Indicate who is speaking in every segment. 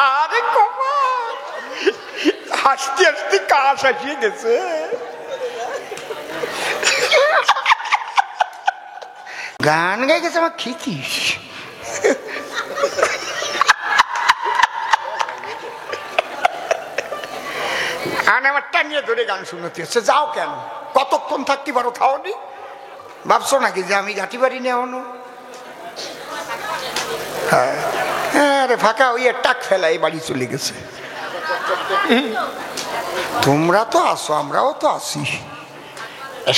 Speaker 1: আরে কপাল, হাসতে হাসতে কাশ আসিয়ে গেছে। গান গাই গেছে আমার খিচিস। আমার টানিয়ে ধরে গান শুনতে হচ্ছে। যাও কেন, কতক্ষণ থাকতে পারো, খাওনি? ভাবছো নাকি যে আমি গাঁটি বাড়ি নেওয়া? হ্যাঁ রে ফাঁকা ওই টাক ফেলাই বাড়ি চলে গেছে। তোমরা তো আসো, আমরাও তো আসি।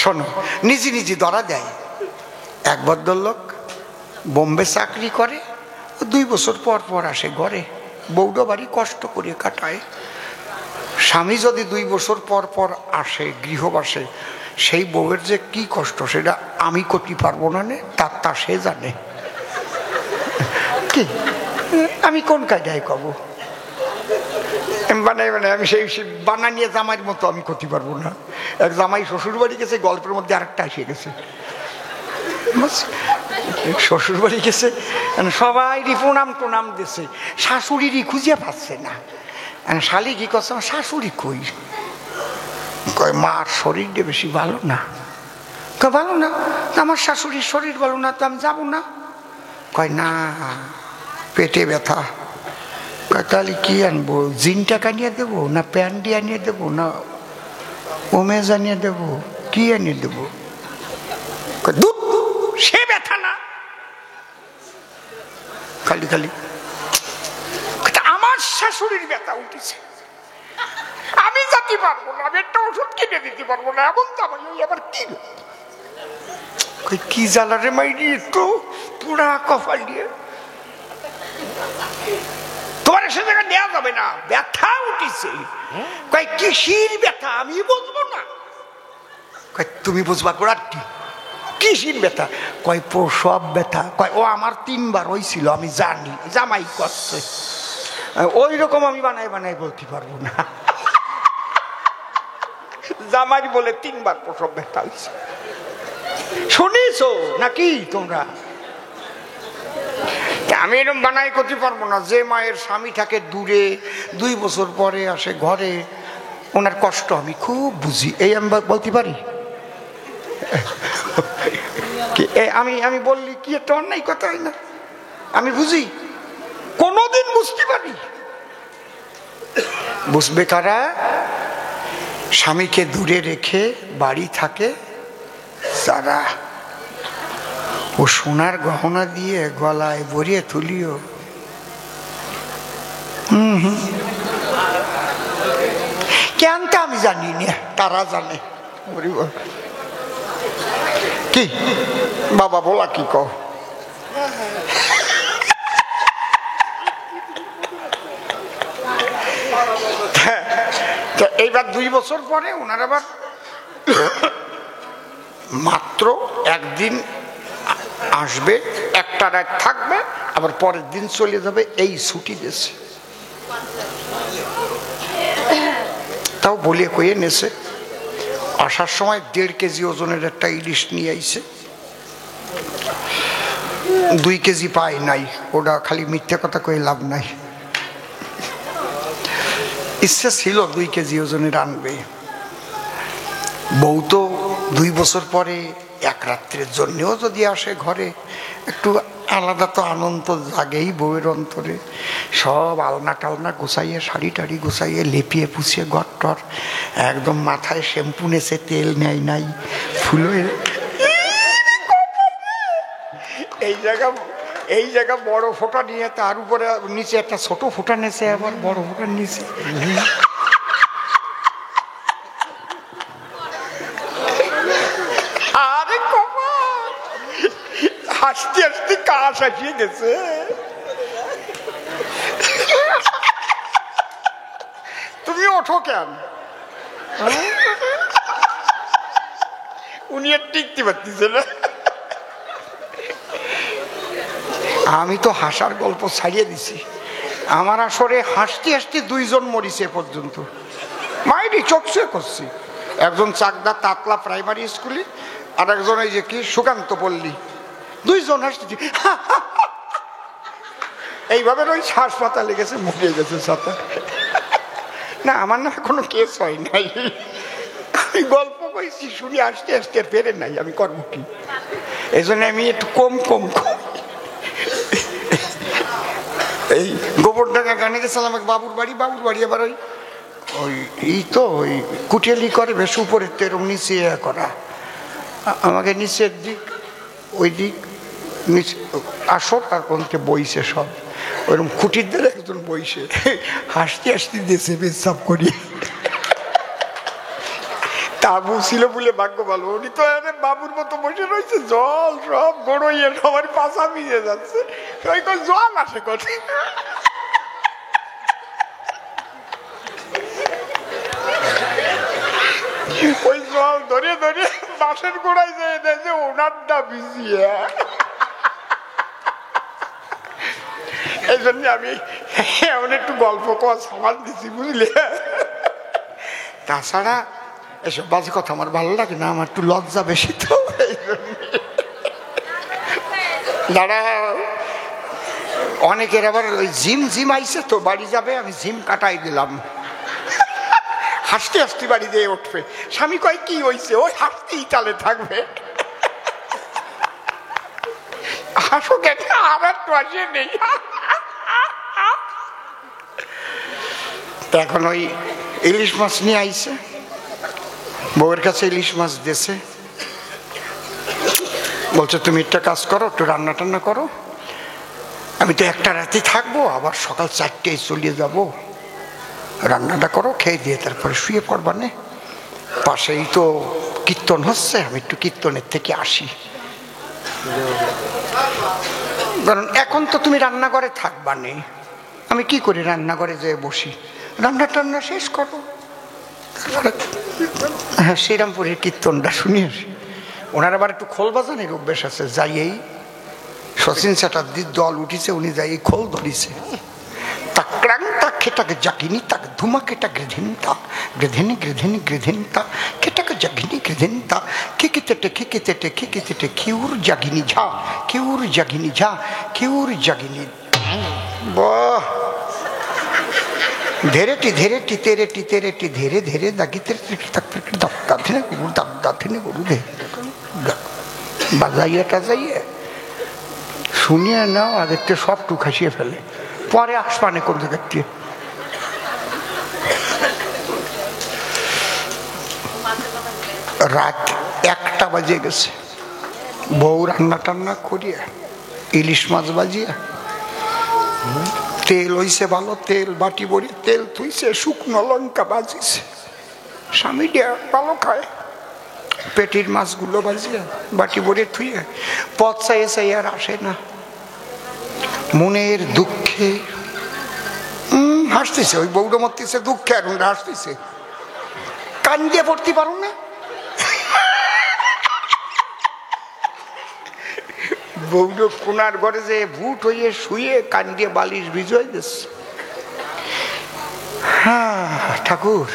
Speaker 1: শোনো, নিজে নিজে ধরা দেয়। এক ভদ্রলোক বোম্বে চাকরি করে, 2 বছর পর পর আসে ঘরে। বউটা বাড়ি কষ্ট করে কাটায়। স্বামী যদি 2 বছর পর পর আসে গৃহবাসে, সেই বউয়ের যে কি কষ্ট সেটা আমি করতে পারবো না, তা সে জানে। কি আমি কোন কায়দায় কব? আমি সেই বানানিয়ে জামাইয়ের মতো আমি করতে পারবো না। এক জামাই শ্বশুর বাড়ি গেছে, গল্পের মধ্যে আরেকটা এসে গেছে। শ্বশুর বাড়ি গেছে, সবাই প্রণাম টোনাম দিছে, শাশুড়িরই খুঁজে পাচ্ছে না। শালি কি করছে, আমার শাশুড়ি কই? কয় মার শরীরটা বেশি ভালো না। ভালো না? আমার শাশুড়ির শরীর ভালো না, তো আমি যাবো না। কয় না, পেটে ব্যথা। তাহলে কি আনবো, জিন টাকা নিয়ে দেবো, না প্যান্ডি আনিয়ে দেবো, না ওমেজ আনিয়ে দেবো, কি আনিয়ে দেবো? সে ব্যথা না, খালি খালি আমার শাশুড়ির ব্যথা উঠেছে, আমি যেতে পারবো না, আমি একটা ওষুধ কিনে দিতে পারবো না। এমন তো আমি আবার কি জ্বালারে মাইরি, একটু পুরা কপাল দিয়ে তোমার সে জায়গা নেওয়া যাবে না, ব্যথা উঠেছে। কয় কিসির ব্যথা, আমি বুঝবো না। কয় তুমি বুঝবা গোড়াটি কিসির ব্যথা? কয় প্রসব ব্যথা। কয় ও আমার 3 বার হয়েছিল, আমি জানি, জামাই করছে। ওই রকম আমি বানাই বানাই বলতে পারবো না। জামাই বলে 3 বার প্রসব ব্যথা হয়েছে। শুনিছো নাকি তোমরা? আমি এরকম বানাই করতে পারবো না। যে মায়ের স্বামী থাকে দূরে, 2 বছর পরে আসে ঘরে, ওনার কষ্ট আমি খুব বুঝি। এই আমি বলতে পারি? আমি বললি কি একটা অন্যায় কথা হয় না? আমি বুঝি, কোনদিন বুঝতে পারি। বুঝবে কারা? স্বামীকে দূরে রেখে বাড়ি থাকে যারা। ও সোনার গহনা দিয়ে গলায় ভরিয়ে তুলিও। কেন তা আমি জানি না, তারা জানে। কি বাবা বলা কি কও? এইবার 2 বছর পরে ওনার আবার মাত্র একদিন আসবে, একটা রাত থাকবে, আবার পরের দিন চলে যাবে, এই ছুটি দিয়েছে। তাও বলিয়ে কইয়ে নেছে। আসার সময় 1.5 কেজি ওজনের একটা ইলিশ নিয়ে আইছে। 2 কেজি পাই নাই, ওটা খালি মিথ্যা কথা কয়ে লাভ নাই। ইচ্ছা ছিল 2 কেজি ওজনের আনবে। বউ তো 2 বছর পরে এক রাত্রের জন্যও যদি আসে ঘরে, একটু আলাদা তো আনন্দ জাগেই বউয়ের অন্তরে। সব আলনা টালনা গোছাইয়ে, শাড়ি টাড়ি গোছাইয়ে, লেপিয়ে পুছিয়ে ঘরটর একদম, মাথায় শ্যাম্পু নেছে, তেল নেয় নাই, ফুলের এই জায়গা বড় ফোঁটা নিয়ে, তার উপরে নিচে একটা ছোট ফোঁটা নেছে, আবার বড় ফোঁটার নিচে। আরে কপাল, হাসতে হাসতে কাশ আসিয়ে গেছে। তুমি ওঠো কেন? উনি আর টিকতে পারতেছে না। আমি তো হাসার গল্প ছাড়িয়ে দিছি। আমার আসরে হাসতে হাসতে 2 জন মরিছে পর্যন্ত। মাইরি চোখে করছি। একজন চাকদা তাতলা প্রাইমারি স্কুলে, আর একজন এই যে কি সুকান্ত পল্লী। 2 জন হাসতেছি। এইভাবে ওই শ্বাস পাতা লেগেছে, মুখে গেছে ছাতা। না আমার না কোনো কেস হয় নাই, আমি গল্প কইছি, শুনি আসতে আসতে পেরে নাই, আমি করবো কি? এই জন্য আমি একটু কম কম কম। এই গোবরডাঙ্গা গানে গেছিলাম এক বাবুর বাড়ি, বাবুর বাড়ি আবার ওই ওই এই তো ওই কুটিয়ালি করে বেশ উপরের তো এরকম নিচে করা, আমাকে নিচের দিক ওই দিক নিচে আসর আর কোনকে বইছে সব, ওইরকম খুঁটির দ্বারা একজন বইছে, হাসতে হাসতে দিয়েছে পেশাব করিয়ে। তাবু ছিল বলে ভাগ্য ভালো, উনি তো বাবুর মতো বসে রয়েছে, জল সব গড়ইয়ে সবার পাশা মিশে যাচ্ছে, ওই জল আসে কোথায়। ওই জল ধরে ধরে বাসের গোড়ায় যায় দেখে ওনারটা ভিজিয়ে। এই জন্য আমি এমন একটু গল্প করা সামাল দিচ্ছি, বুঝলে? তাছাড়া এসব বাজে কথা আমার ভালো লাগে না, আমার একটু লজ্জা বেশি তো, এই জন্য। দাঁড়া, অনেকের আবার ওই জিম আইছে তো, বাড়ি যাবে, আমি জিম কাটাই দিলাম, হাসতে হাসতে বাড়ি দিয়ে উঠবে। স্বামী কয় কি হয়েছে? ওই হাসতেই তালে থাকবে, হাসো কেন, আর একটু আসে নেই। এখন ওই ইলিশ মাছ নিয়ে আইছে, বউয়ের কাছে ইলিশ মাছ দিয়েছে, বলছে তুমি একটা কাজ করো, একটু রান্না টান্না করো, আমি তো একটা রাতে থাকবো, আবার সকাল 4টায় চলিয়ে যাব, রান্নাটা করো, খেয়ে দিয়ে তারপরে শুয়ে পড়বা নে, পাশেই তো কীর্তন হচ্ছে, আমি একটু কীর্তনের থেকে আসি, কারণ এখন তো তুমি রান্নাঘরে থাকবা নে, আমি কি করি রান্নাঘরে যেয়ে বসি, রান্না টান্না শেষ করো, হ্যাঁ শ্রীরামপুরের কীর্তনটা শুনি আসি। ওনার আবার একটু খোল বাজানের অভ্যেস আছে, যাই এই শচীন চ্যাটার্জির দল উঠিছে, উনি যাই এই খোল ধরিছে, তা ক্রাং তা খেটাকে জাগিনি তাকে ধুমা কেটা গৃধিনতা গৃধিনী গৃধিনী গৃধিনতা খেটাকে জাগিনি গৃধিনতা খেকেতেটে খেকেতেটে খেকেতেটে খেউর জাগিনি ঝা খেউর জাগিনি ঝা খেউর জাগিনি। বাহ, ধেরেটি ধেরেটি তেরেটি তেরেটি ধেরে ধেরে দাগিতে দাঁতিনে গরু দাঁতিনে গরু ধে বাজাইয়া টাজাইয়া শুনিয়ে নাও, আগের থেকে সব টু খাসিয়ে ফেলে, পরে আসবানে কোন জায়গার থেকে। রাত 1টা বাজে গেছে, বউ রান্না টান্না করিয়া ইলিশ মাছ বাজিয়া, তেল হইছে ভালো, তেল বাটি ভরি তেল থুইছে, শুকনো লঙ্কা বাজিছে, স্বামী ভালো খায়, পেটির মাছগুলো বাজিয়া বাটি ভরে থুইয়া পথ চাইয়ে চাই আর আসে না, মনের দুঃখে হাসতেছে, ওই বউটা মরতেছে দুঃখে, আর হাসতেছে, কান দিয়ে পড়তে পারো না, বউটা কোনার ঘরে যে ভুট হইয়ে শুয়ে কান দিয়ে বালিশ ভিজুয়াই দিচ্ছে। হ্যাঁ ঠাকুর,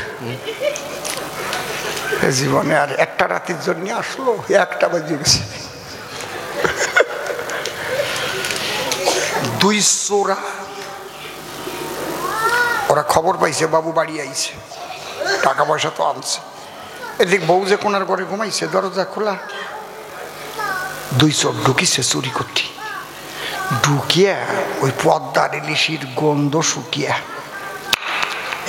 Speaker 1: জীবনে আর একটা রাতের জন্য আসলো, 1টা বাজে গেছে। 2 চোরা ওরা খবর পাইছে বাবু বাড়ি আইছে, টাকা পয়সা তো আনছে, এদিক বউ যে কোনার ঘরে ঘুমাইছে, দরজা খোলা, 2 চোর ঢুকিছে চুরি করতে, ঢুকিয়া ওই পদ্মার ইলিশির গন্ধ শুকিয়া,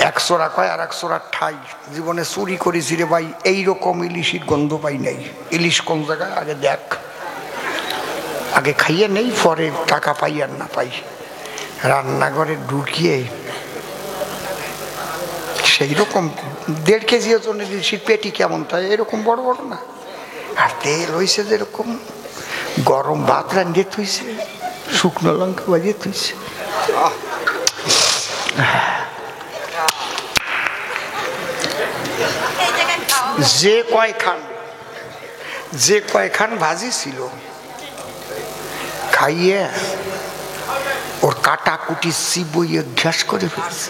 Speaker 1: 1 চোরা কয় আর 1 চোরার ঠাই, জীবনে চুরি করেছি রে ভাই, এইরকম ইলিশির গন্ধ পাই নাই, ইলিশ কোন জায়গায় আগে দেখ, আগে খাইয়ে নেই, পরে টাকা পাই আর না পাই। রান্নাঘরে ঢুকিয়ে সেই রকম 1.5 কেজি ওজনের ইলিশির পেটি, কেমন তাই এরকম বড় বড় না, আর তেল হয়েছে যেরকম, গরম ভাত রান্ধিয়ে থুইছে, শুকনো লঙ্কা বাজিয়ে থুইছে, যে কয়খান ভাজি ছিল খাইয়ে ওর কাটা কুটি চিবইয়ে ঘ্যাস করে ফেলছে।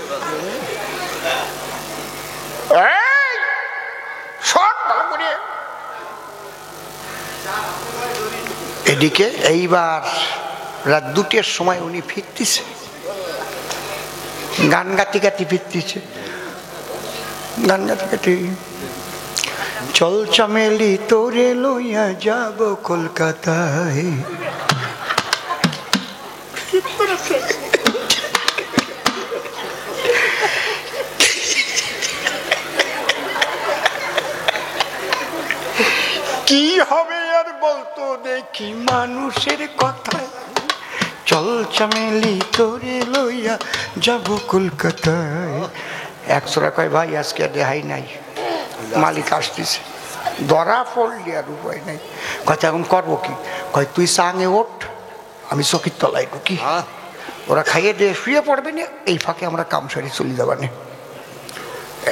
Speaker 1: এদিকে এইবার রাত 2টার সময় উনি ফিরতেছে, গান গাতে গাতে ফিরতেছে, গান গাতে গাতে, চল চামেলি তোরে লইয়া যাব কলকাতায়। কি হবে আর বলতো দেখি মানুষের কথায়, চল চামেলি তোরে লইয়া যাব কলকাতায়। একশোরা কয় ভাই আজকে দেখাই নাই, মালিক আসতেছে। ধরা পড়লি আর উপায় নাই। কথা এখন করবো কি? কয় তুই সাঙে ওঠ, আমি চকির তলায় ঢুকি, ওরা খাইয়ে দিয়ে শুয়ে পড়বে না, এই ফাঁকে আমরা কাম সারি চলে যাবা না।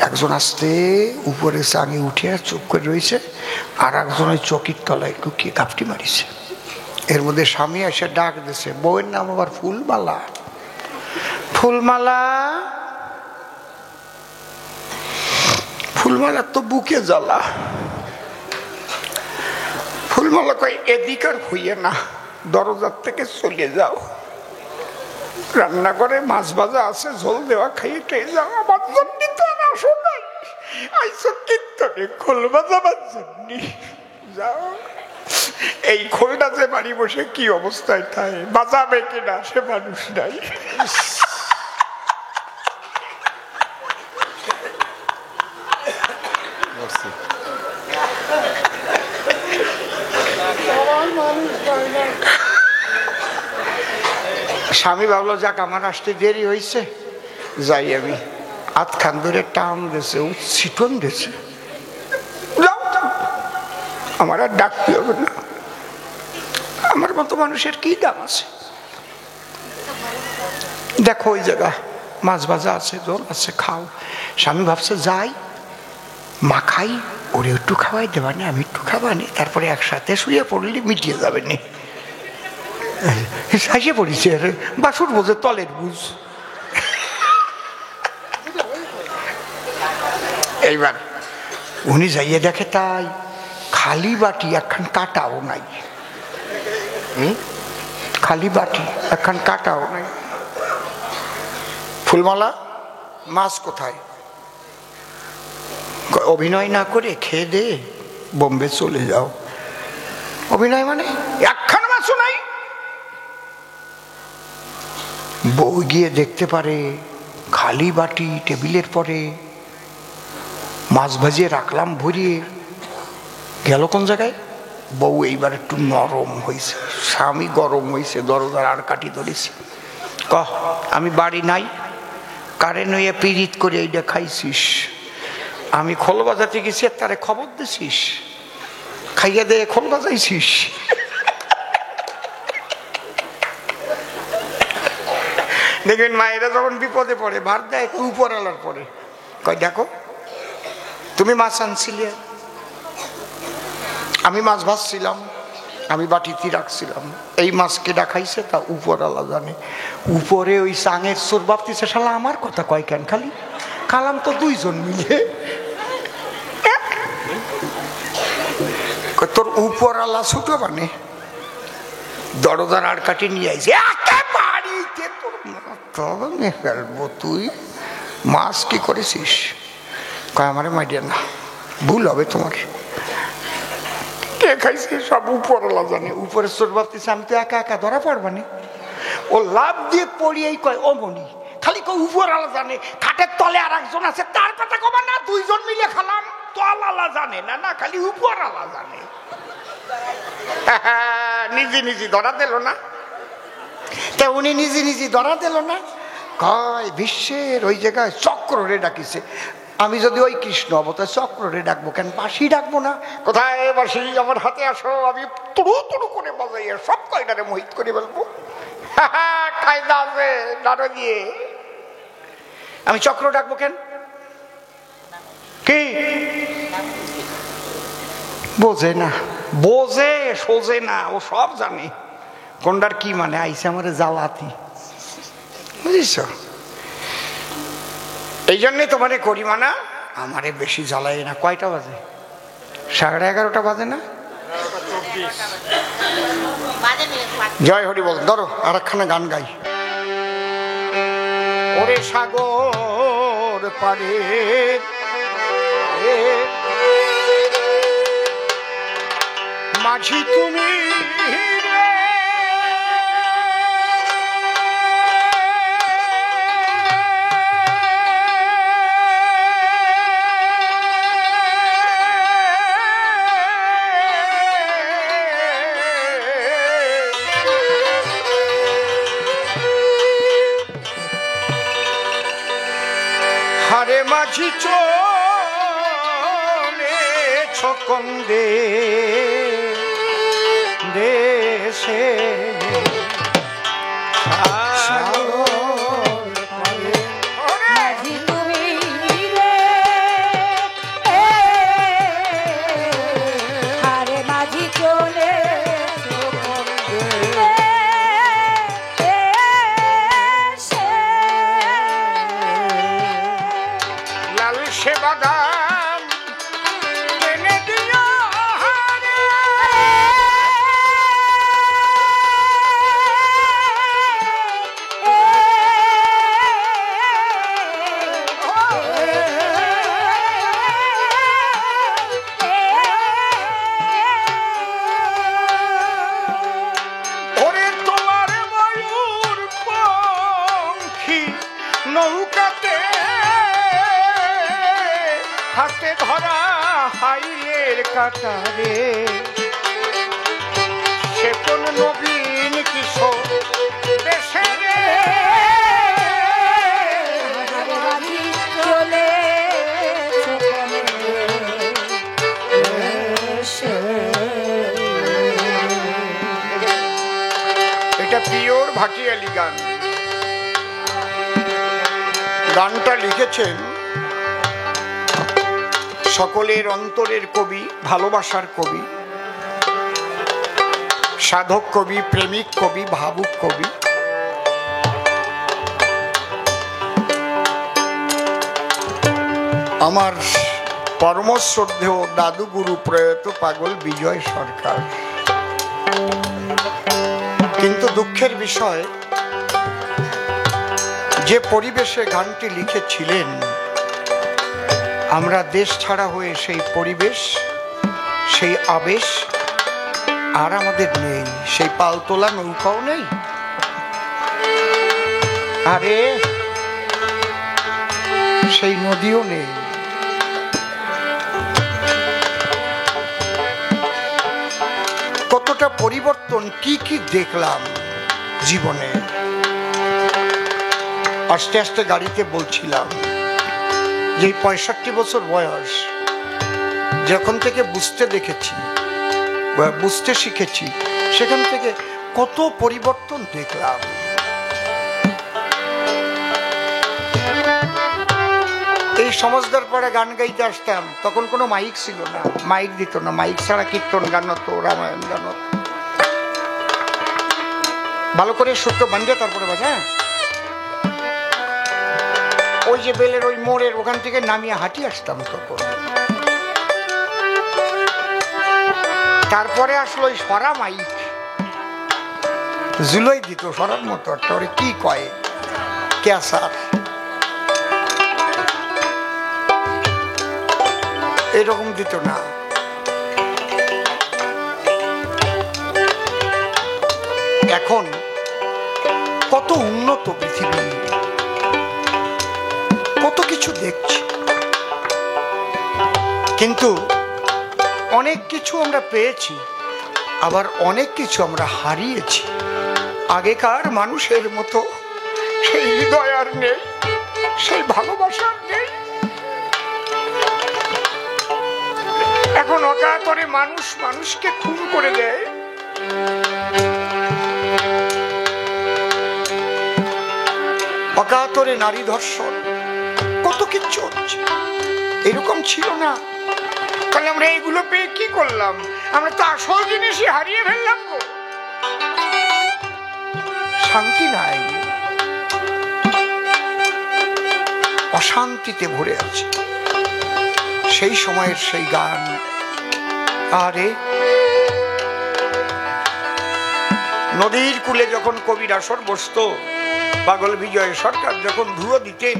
Speaker 1: একজন আসতে উপরে সাঙে উঠে চুপ করে রয়েছে, আর একজন ওই চকির তলায় ঢুকিয়ে কাপটি মারিছে। এর মধ্যে স্বামী এসে ডাক দিছে, বউয়ের নাম আবার ফুলমালা। ফুলমালা, ফুলমালা তো বুকে জ্বালা। ফুলমালা কয় এদিক আর হইয়ে না, দরজার থেকে চলে যাও, রান্না করে মাছ ভাজা আছে, ঝোল দেওয়া খাইয়ে খেয়ে যাও, আমার জন্য তো আর আসো নাই, আইসো কীর্তনে খোল বাজাবার জন্য, যাও। এই খোলটা যে বাড়ি বসে কি অবস্থায় থাকে, বাজাবে কিনা সে মানুষ নাই। স্বামী ভাবলো যাক আমার আসতে দেরি হয়েছে, যাই। আমি আধখান ধরে টান দিয়েছে, উচ্ছিটন দিয়েছে, আমার আর ডাকতে হবে না, আমার মতো মানুষের কি দাম আছে। দেখো ওই জায়গা মাছ ভাজা আছে, জল আছে, খাও। স্বামী ভাবছে যাই মা খাই, ওরে একটু খাওয়াই দেবা না, আমি একটু খাবানি, তারপরে একসাথে শুয়ে পড়লে মিটিয়ে যাবে না। হাসিয়ে পড়েছে, বাসুর বোঝে তলের বুঝ। এইবার উনি যাইয়ে দেখে তাই খালি বাটি, একখান কাটাও নাই, খালি বাটি, একখান কাটাও নাই। ফুলমালা মাছ কোথায়? অভিনয় না করে খেয়ে দে বোম্বে চলে যাও। অভিনয় মানে একখান মাছও নাই। বউ গিয়ে দেখতে পারে খালি বাটি টেবিলের পরে, মাছ ভাজিয়ে রাখলাম ভরিয়ে, গেল কোন জায়গায়? বউ এইবার একটু নরম হয়েছে, স্বামী গরম হয়েছে, দরজার আর কাটি ধরেছে। কহ আমি বাড়ি নাই, কারেন্ট হইয়া পিরিত করে এইটা খাইছিস, আমি খোল বাজাতে গেছি তারে খবর দিছিস, খাইয়া দিয়ে খোল বাজাইছিস। দেখবেন মায়েরা যখন বিপদে পড়ে ভার দেয় একটু উপরালার পরে, কয় দেখো তুমি মাছ আনছিলে, আমি মাছ ভাজছিলাম, আমি বাটিতে রাখছিলাম, এই মাছ কেডা খাইছে তা উপরালা জানে। উপরে ওই চাঙের চোর ভাবতেছে শালা আমার কথা কয় কেন, খালি খালাম তো দুইজন মিলে। তোর উপরালা ছোট মানে দরজার আর কাটি নিয়ে আইছে, ফেলবো তুই মাছ কি করেছিস? কয় আমারে মাইডিয়া না, ভুল হবে তোমার, কে খাইছে সব উপরওয়ালা জানে। উপরে চোর ভাবতেছে আমি তো একা একা ধরা পারবানি। ও লাভ দিয়ে পড়িয়েই কয় ও মনি, খালি কয় উপরওয়ালা জানে, খাটের তলে আর একজন আছে তার কথা কবা না, দুইজন মিলে খালাম, তলালা জানে না, না খালি উপরওয়ালা জানে। নিজে নিজে ধরা দিল না, তা উনি নিজে নিজে ধরা দিল না। কয় বিশ্বের ওই জায়গায় চক্র রে ডাকিছে, আমি যদি ওই কৃষ্ণ অবতার চক্র রে ডাকবো কেন, বাঁশি ডাকবো না? কোথায় বাঁশি, আমার হাতে আসো, আমি তুড়ু তুড়ু করে বাজাইয়া সব কয়টারে মোহিত করে বলবো। কায়দা আছে ডানো দিয়ে, আমি চক্র ডাকবো কেন? কি বোঝে না, বোঝে সোজে না, ও সব জানে কোনটার কি মানে। আইসে আমারে জ্বালাতি, বুঝিস? এই জন্যে তোমারে করি মানা, আমারে বেশি জ্বালাই না। কয়টা বাজে? 11:30 বাজে না? জয় হরি বল। ধরো আর একখানা গান গাই। ওরে সাগর পারে মাঝি তুমি হারে মাঝি চলেছ কোন দেশে সে বাদাম এনে দিও ওরে তোমার ময়ূর পঙ্খী নৌকাতে হাতে ধরা হাইলের কাটারে সে কোন নবীন কিশোর দেশে রে
Speaker 2: চলে
Speaker 1: এটা পিওর ভাটিয়ালি গান। গানটা লিখেছেন সকলের অন্তরের কবি, ভালোবাসার কবি, সাধক কবি, প্রেমিক কবি, ভাবুক কবি আমার পরম শ্রদ্ধেয় দাদু গুরু প্রয়াত পাগল বিজয় সরকার। কিন্তু দুঃখের বিষয়, যে পরিবেশে গানটি লিখেছিলেন আমরা দেশ ছাড়া হয়ে সেই পরিবেশ, সেই আবেশ আর আমাদের নেই, সেই পালতোলা নৌকাও নেই। আরে সেই নদীও নেই। কতটা পরিবর্তন, কি কি দেখলাম জীবনে। আস্তে আস্তে গাড়িতে বলছিলাম যে 65 বছর বয়স, যখন থেকে বুঝতে দেখেছি, বুঝতে শিখেছি, সেখান থেকে কত পরিবর্তন দেখলাম। এই সমাজদার পাড়া গান গাইতে আসতাম, তখন কোনো মাইক ছিল না, মাইক দিত না, মাইক ছাড়া কীর্তন গান হতো, রামায়ণ গান হতো। ভালো করে সূত্র বান্ধে তারপরে বাজা, ওই যে বেলের ওই মোড়ের ওখান থেকে নামিয়ে হাঁটি আসতাম তখন। তারপরে আসলো ওই সরা মাইক, জুলোই দিত সরার মতো একটা, ওরে কি কয় ক্যাসার, এরকম দিত না। এখন কত উন্নত পৃথিবী, কত কিছু দেখছি, কিন্তু অনেক কিছু আমরা পেয়েছি, আবার অনেক কিছু আমরা হারিয়েছি। আগেকার মানুষের মতো সেই হৃদয় আর নেই, সেই ভালোবাসা নেই। এখন অকাতরে মানুষ মানুষকে খুন করে দেয়। অকাতরে নারী ধর্ষণ, কত কিছু হচ্ছে। এরকম ছিল না। তাহলে আমরা এইগুলো পেয়ে কি করলাম? আমরা তো আসল জিনিসই হারিয়ে ফেললাম গো। শান্তি নাই, অশান্তিতে ভরে আছে। সেই সময়ের সেই গান, আরে নদীর কূলে যখন কবির আসর বসত, পাগল বিজয় সরকার যখন ধুয়ো দিতেন,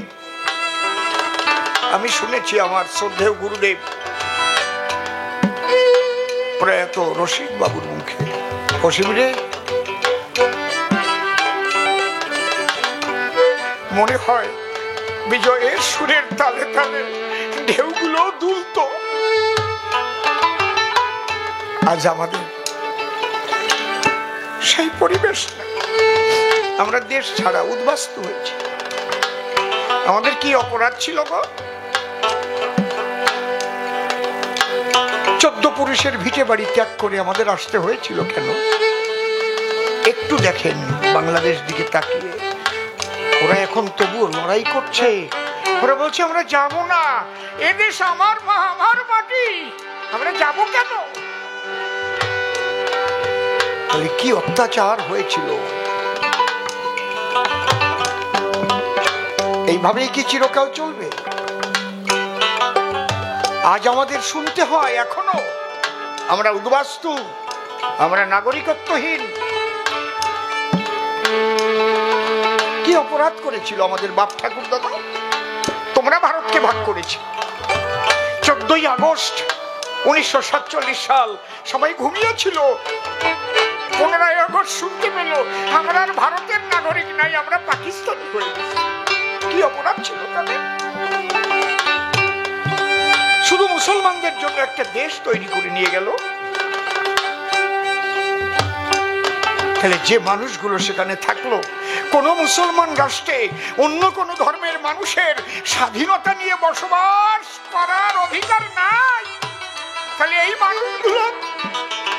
Speaker 1: আমি শুনেছি আমার শ্রদ্ধেয় গুরুদেব প্রয়াত রসিক বাবুর মুখে, অসীম রে, মনে হয় বিজয়ের সুরের তালে তালে ঢেউগুলো দুলত। আজ আমাদের সেই পরিবেশ না, আমরা দেশ ছাড়া উদ্বাস্তু হয়েছি। আমাদের কি অপরাধ ছিল গো? 14 পুরুষের ভিটে বাড়ি ত্যাগ করে আমাদের আসতে হয়েছিল কেন? একটু দেখেন বাংলাদেশ দিকে তাকিয়ে, ওরা এখন তবুও লড়াই করছে। ওরা বলছে আমরা যাব না, এদেশ আমার মা, আমার মাটি, আমরা যাব কেন? তাহলে কি অত্যাচার হয়েছিল? এইভাবেই কি চিরকাল চলবে? আজ আমাদের শুনতে হয় এখনো আমরা উদ্বাস্তু, আমরা নাগরিকত্বহীন। কি অপরাধ করেছিল আমাদের বাপ ঠাকুর দাদা? তোমরা ভারতকে ভাগ করেছি। 14ই আগস্ট 1947 সাল সবাই ঘুমিয়েছিল, 15ই আগস্ট শুনতে পেল আমরা আর ভারতের নাগরিক নাই, আমরা পাকিস্তানি হয়ে গেছি। কি অপরাধ ছিল তাদের? শুধু মুসলমানদের জন্য একটা দেশ তৈরি করে নিয়ে গেল। তাহলে যে মানুষগুলো সেখানে থাকলো, কোন মুসলমান রাষ্ট্রে অন্য কোন ধর্মের মানুষের স্বাধীনতা নিয়ে বসবাস করার অধিকার নাই। তাহলে এই মানুষগুলো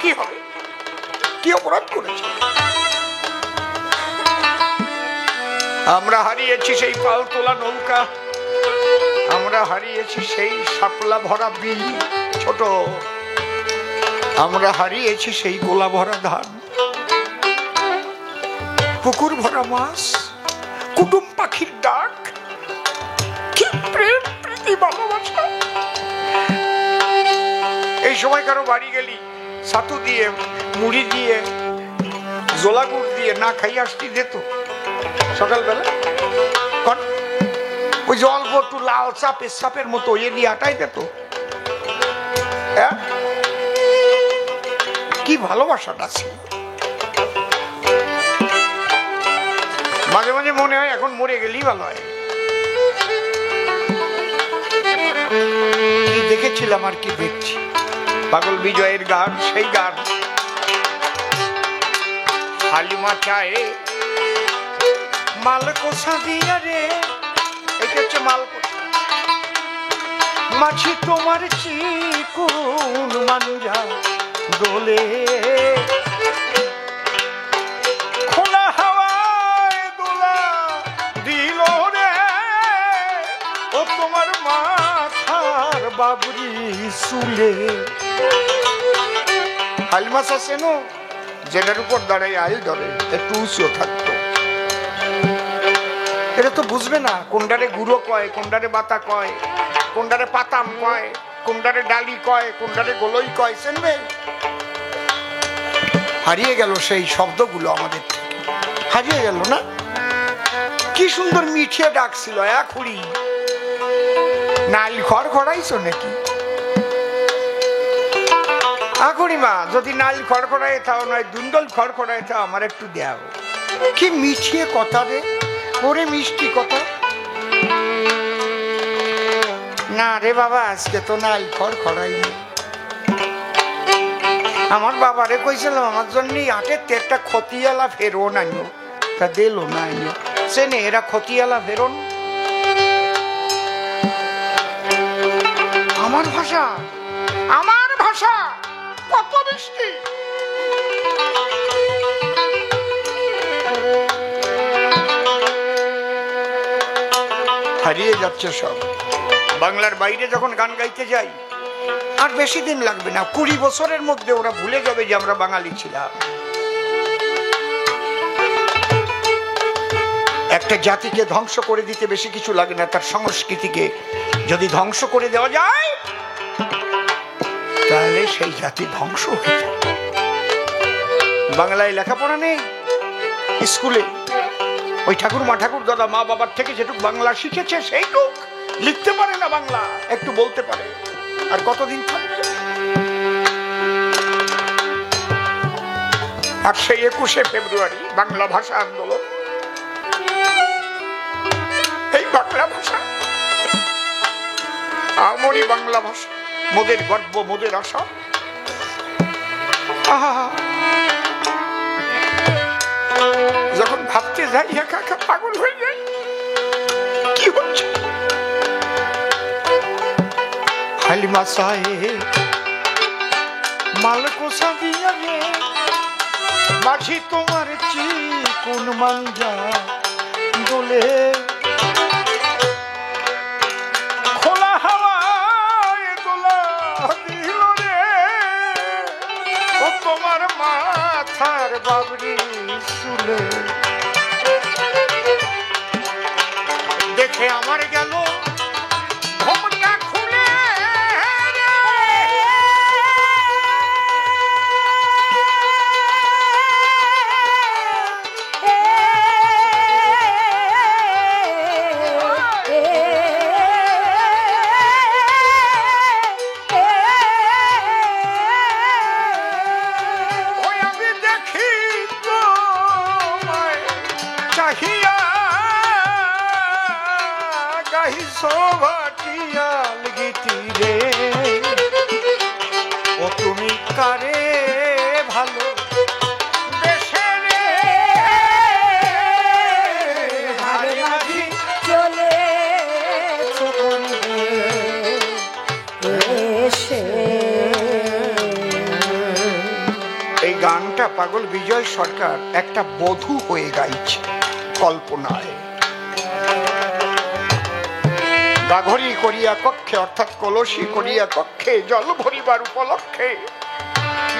Speaker 1: কি হবে? কি অপরাধ করেছে? আমরা হারিয়েছি সেই পাল তোলা নৌকা, আমরা হারিয়েছি সেই শাপলা ভরা বিল ছোট, আমরা হারিয়েছি সেই গোলা ভরা ধান, পুকুর ভরা মাছ, কুটুম পাখির ডাক, কি প্রেম প্রীতি ভালোবাসা। এই সময় কারো বাড়ি গেলি ছাতু দিয়ে, মুড়ি দিয়ে, জোলা গুড় দিয়ে না খাই আসতে যেত সকালবেলা। ওই যে অল্প একটু লাল চাপের সাপের মতো এ দিয়ে আটাই দিত। কি ভালোবাসাটা ছিল। মাঝে মাঝে মনে হয় এখন মরে গেলেই ভালো হয়। কি দেখেছিলাম আর কি দেখছি। পাগল বিজয়ের গান, সেই গান হালিমা চায়ে মাল কোষা দিয়া রে, এটা হচ্ছে মাল কোষা। মাছি তোমার চিকুন মাঞ্জা দোলে, খোলা হাওয়ায় দোলা দিল রে, ও তোমার মাথার বাবরি চুলে। হালিমা চাষে নো, যেটার উপর দাঁড়াই আইল ধরে একটু উঁচু থাকতো। এটা তো বুঝবে না কোনটারে গুঁড়ো কয়, কোনটারে বাতা কয়, কোনটারে পাতাম কয়, কোনটারে ডালি কয়, কোনটারে গোলই কয়, চিনবে? হারিয়ে গেল সেই শব্দগুলো আমাদের থেকে, হারিয়ে গেল না? কি সুন্দর মিঠিয়ে ডাকছিল, খুড়ি নাইল খড় খড়াইছো নাকি? খুড়িমা যদি নাইল খড় খড়াই থাও, নয় দুন্দল খড় খড়াই থাও, আমার একটু দেও। কি মিঠিয়ে কথা রে, ওরে মিষ্টি কথা। না রে বাবা, আজকে তো নাইল খড় খড়াইনি। আমার বাবারে কইছিলাম আমার জন্য আটের একটা খতিয়ালা ফেরোন আনিও, তা দিল না আনিও। চেনে এরা খতিয়ালা ফেরোন? আমার ভাষা, আমার ভাষা কত মিষ্টি। হারিয়ে যাচ্ছে সব। বাংলার বাইরে যখন গান গাইতে যাই, আর বেশি দিন লাগবে না, 20 বছরের মধ্যে ওরা ভুলে যাবে যে আমরা বাঙালি ছিলাম। একটা জাতিকে ধ্বংস করে দিতে বেশি কিছু লাগে না, তার সংস্কৃতিকে যদি ধ্বংস করে দেওয়া যায় তাহলে সেই জাতি ধ্বংস হয়ে যায়। বাংলায় লেখাপড়া নেই স্কুলে। ওই ঠাকুরমা ঠাকুর দাদা মা বাবার থেকে যেটুকু বাংলা শিখেছে সেইটুক লিখতে পারে না, বাংলা একটু বলতে পারে। আর কতদিন থাকবে? আর সেই 21শে ফেব্রুয়ারি বাংলা ভাষা আন্দোলন, এই বাংলা ভাষা আমরি বাংলা ভাষা, মোদের গর্ব মোদের আশা। যখন ভাবতে যাই একা একা পাগল হয়ে যাই, কি হচ্ছে? হালিমা সাহে মালকোসা দিয়া রে মাঝি তোমার চিকুন মাঞ্জা দোলে, খোলা হাওয়ায় দোলা দিল রে ও তোমার মাথার বাবরি চুলে। দেখে আমার গেল ঘোমটা খুলে ও তুমি কারে ভালো বেশে রে হারে মাঝি চলে এই গানটা পাগল বিজয় সরকার একটা বধূ হয়ে গাইছে কল্পনায়। গাঘরি করিয়া কক্ষে অর্থাৎ কলসি করিয়া কক্ষে জল ভরিবার উপলক্ষে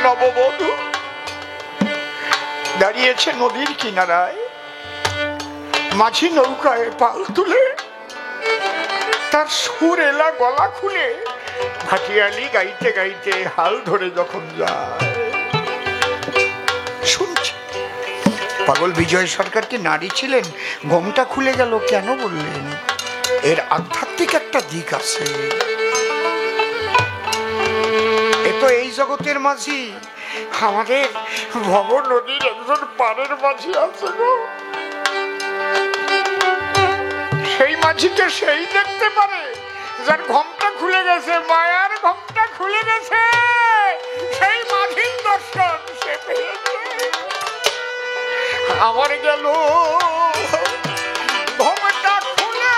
Speaker 1: নববধূ দাঁড়িয়েছে নদীর কিনারায়, মাঝি নৌকায় পাল তুলে তার সুর এলা গলা খুলে ভাটিয়ালি গাইতে গাইতে হাল ধরে যখন যায় শুনছে। পাগল বিজয় সরকার কি নারী ছিলেন? ঘোমটা খুলে গেল কেন বললেন? এর আধ্যাত্মিক একটা দিক আছে। এ তো এই জগতের মাঝি, আমাদের ভব নদীর একজন পারের মাঝি আছে গো। সেই মাঝিকে সেই দেখতে পারে যার ঘোমটা খুলে গেছে, মায়ার ঘোমটা খুলে গেছে, সেই মাঝির দর্শন সে পেয়েছে। আমার গেল ঘোমটা খুলে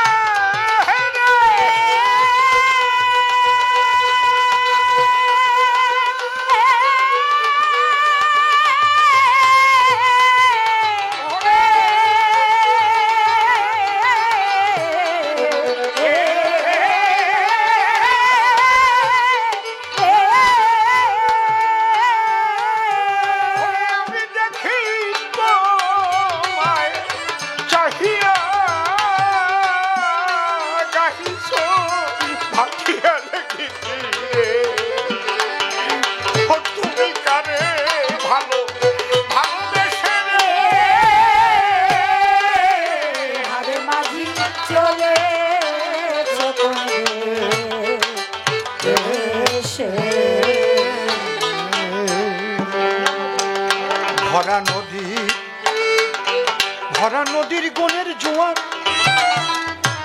Speaker 1: ভরা নদীর গনের জোয়ার,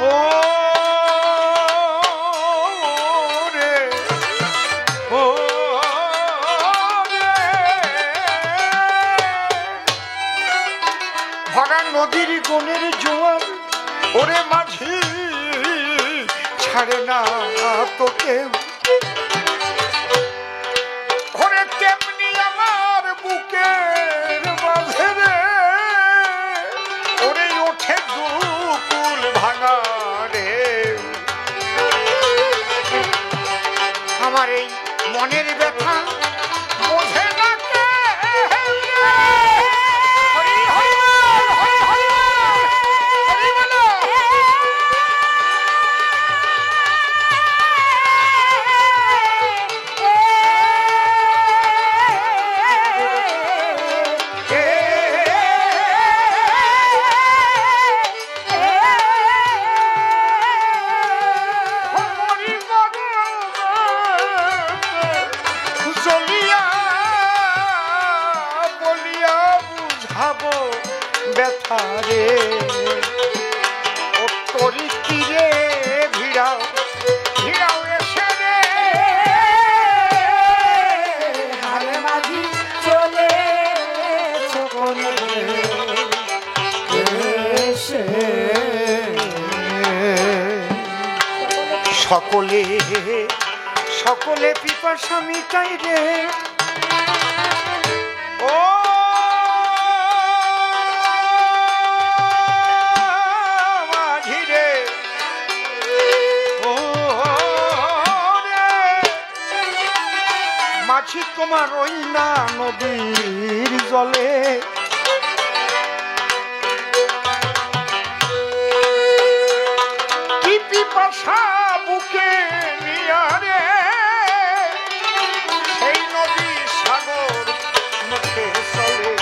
Speaker 1: ও রে ও ভরা নদীর গনের জোয়ার, ওরে মাঝি ছাড়ে না তোকে, ওরে তেমনি আমার বুকের মাঝে রে ওরে ওঠে দুকুল ভাঙা রে। আমার এই মনের ব্যথা বোঝে না কে। ব্যথা রে, ও তরি তীরে ভিড়াও ভিড়াও এসে রে,
Speaker 2: হারে মাঝি চলে সকলে এসে,
Speaker 1: সকলে সকলে পিপাসা মিটাই রে, ও মাঝি রে, ও রে মাঝি তোমার ওই না নদীর জলে, কি পিপাসা বুকে নিয়া রে, সেই নদী সাগর মুখে চলে।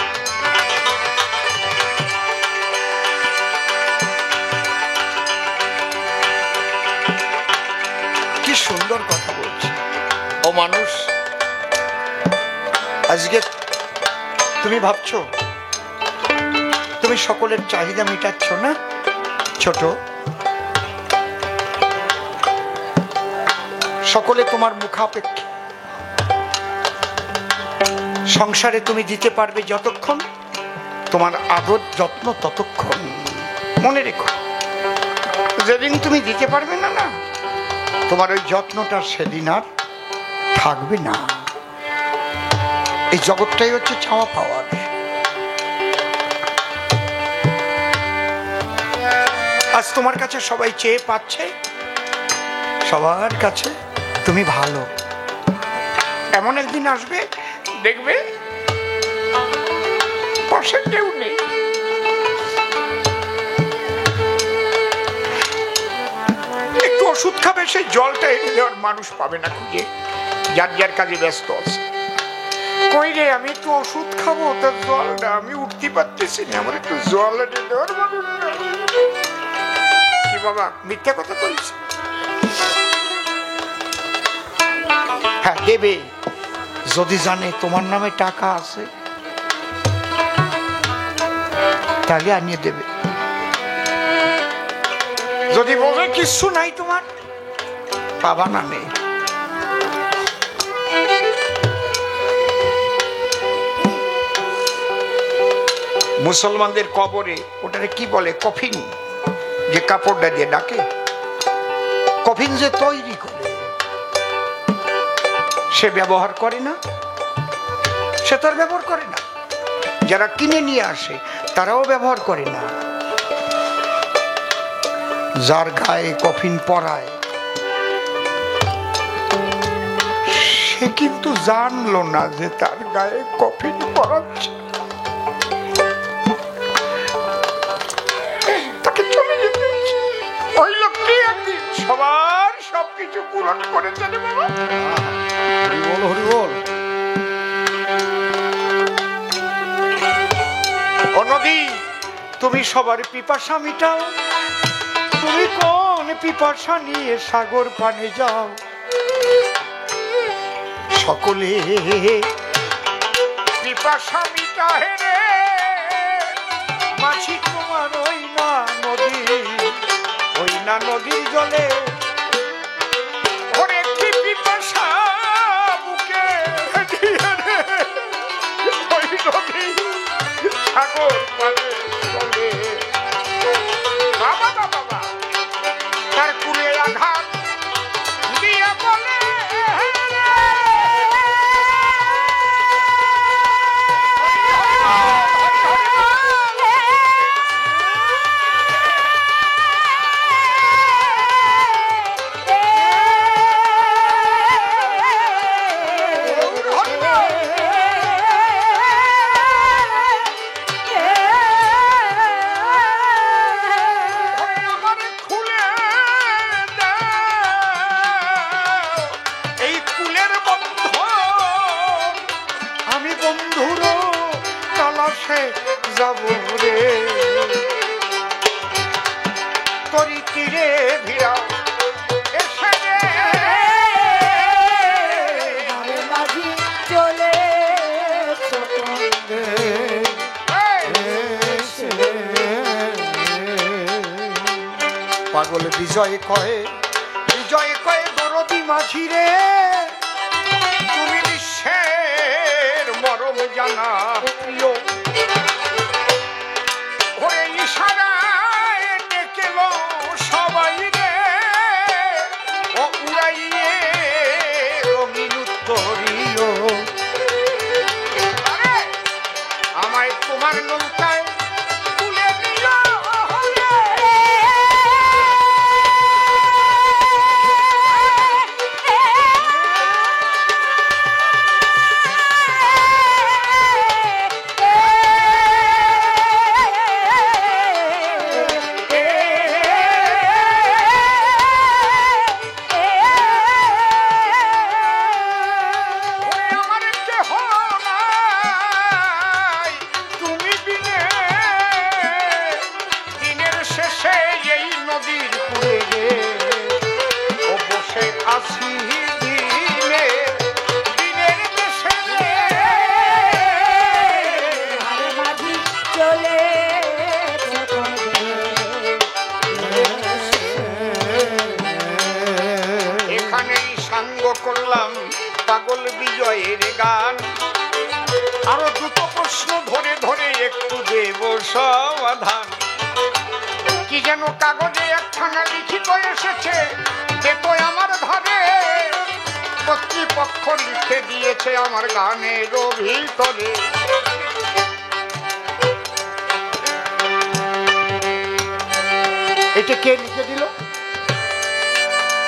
Speaker 1: কি সুন্দর কথা বলছি। ও মানুষ, আজকে তুমি ভাবছো তুমি সকলের চাহিদা মেটাচ্ছ না? ছোট, সকলে তোমার মুখাপেক্ষী। সংসারে তুমি দিতে পারবে যতক্ষণ, তোমার আদর যত্ন ততক্ষণ। মনে রেখো, যেদিন তুমি দিতে পারবে না, না তোমার ওই যত্নটা সেদিন আর থাকবে না। এই জগৎটাই হচ্ছে চাওয়া পাওয়ার। আজ তোমার কাছে সবাই চেয়ে পাচ্ছে, সবার কাছে তুমি ভালো। এমন একদিন আসবে দেখবে পাশে কেউ নেই। একটু ওষুধ খাবে, সেই জলটা এনে দেওয়ার মানুষ পাবে না খুঁজে, যার যার কাজে ব্যস্ত আছে। কই রে, আমি একটু ওষুধ খাবো, তার জলটা আমি উঠতে পারতেছি না, আমার একটু জল এনে দেওয়ার মানুষ নেই। কি বাবা, মিথ্যা কথা বলছি? হ্যাঁ দেবে, যদি জানে তোমার নামে টাকা আছে তাহলে আনিয়ে দেবে। যদি বলে কিছু নাই তোমার, পাবা না, নেই। মুসলমানদের কবরে ওটারে কি বলে, কফিন, যে কাপড়টা দিয়ে ডাকে, কফিন যে তৈরি করে সে ব্যবহার করে না, সে তার ব্যবহার করে না। যারা কিনে নিয়ে আসে তারাও ব্যবহার করে না। যার গায়ে কফিন পরায় সে কিন্তু জানলো না যে তার গায়ে কফিন পরাচ্ছে। তাকে চলে যেতে হচ্ছে। ওই লোকটি একদিন সবার সবকিছু পূরণ করে চলে বাবা। হরিবল হরিবল। ও নদী, তুমি সবার পিপাসা মিটাও, তুমি কোন পিপাসা নিয়ে সাগর পানে যাও। সকলে পিপাসা মিটাহে রে, মাছি তোমার ওই না নদী, ওই না নদীর জলে। ওরে কি পিপাসা বুকে দিয়ে রে, ওই নদী সাগর পানে চলে। বাবা বাবা, তার কুলে আঘাত দিয়া বলে, যাব রে, তরি তীরে ভিড়াও এসে রে,
Speaker 2: হারে মাঝি চলে সকলে এসে।
Speaker 1: পাগল বিজয় কয়ে দরদি মাঝি রে, তুমি বিশ্বের মরম জানা প্রিয়, ওরে ইশারায় ডেকেল সবাই রে, ও উড়াইয়ে রঙিন উত্তরীয়। আমায় তোমার নৌকায় তুলে দিল, করলাম পাগল বিজয়ের গান। আরো দুটো প্রশ্ন ধরে ধরে একটু দেব সমাধান। কি যেন কাগজে একখানা লিখিত এসেছে, দেখো আমার ঘরে কর্তৃপক্ষ লিখে দিয়েছে আমার গানের ভিতরে। এটা কে লিখে দিল?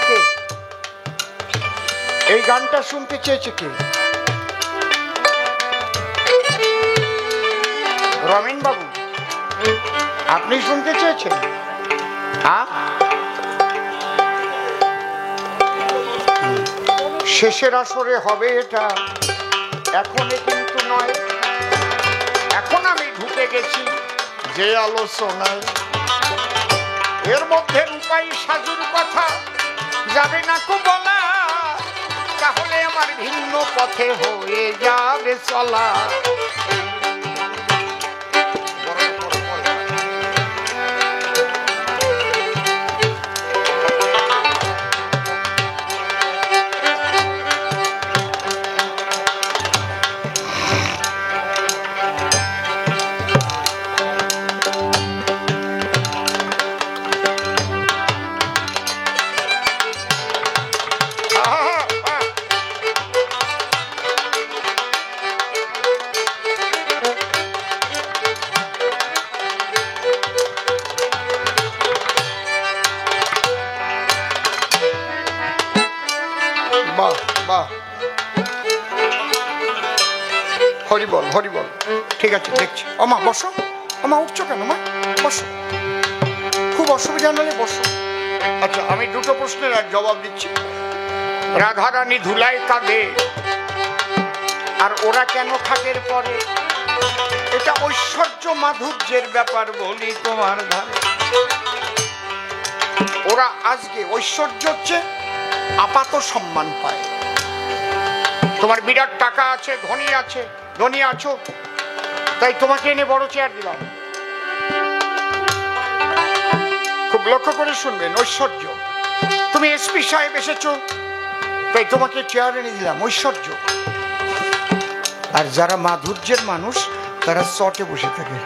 Speaker 1: কে এই গানটা শুনতে চেয়েছে? কে? রমেন বাবু, আপনি শুনতে চেয়েছেন? শেষের আসরে হবে এটা, এখনই কিন্তু নয়। এখন আমি ঢুকে গেছি যে আলোচনায়, এর মধ্যে রূপাই সাজুর কথা যাবে না কো বলা, তাহলে আমার ভিন্ন পথে হয়ে যাবে চলা। হরিবল হরিবল, ঠিক আছে দেখছি। আমা বসো, আমা উঠছো কেন? মা বসো, খুব অসুবিধা নলে বসো। আচ্ছা, আমি দুটো প্রশ্নের আর জবাব দিচ্ছি। রাধারানী ধুলায় কাঁদে, আর ওরা কেন খাটের পরে? এটা ঐশ্বর্য মাধুর্যের ব্যাপার বলি তোমার ধারে। ওরা আজকে ঐশ্বর্য হচ্ছে আপাত সম্মান পায়। তোমার বিরাট টাকা আছে, ধনী আছো, তাই তোমাকে এনে বড় চেয়ার দিলাম। খুব লক্ষ্য করে শুনবেন, ঐশ্বর্য। তুমি এসপি সাহেব এসেছো, তাই তোমাকে চেয়ার এনে দিলাম, ঐশ্বর্য। আর যারা মাধুর্যের মানুষ তারা চটে বসে থাকে,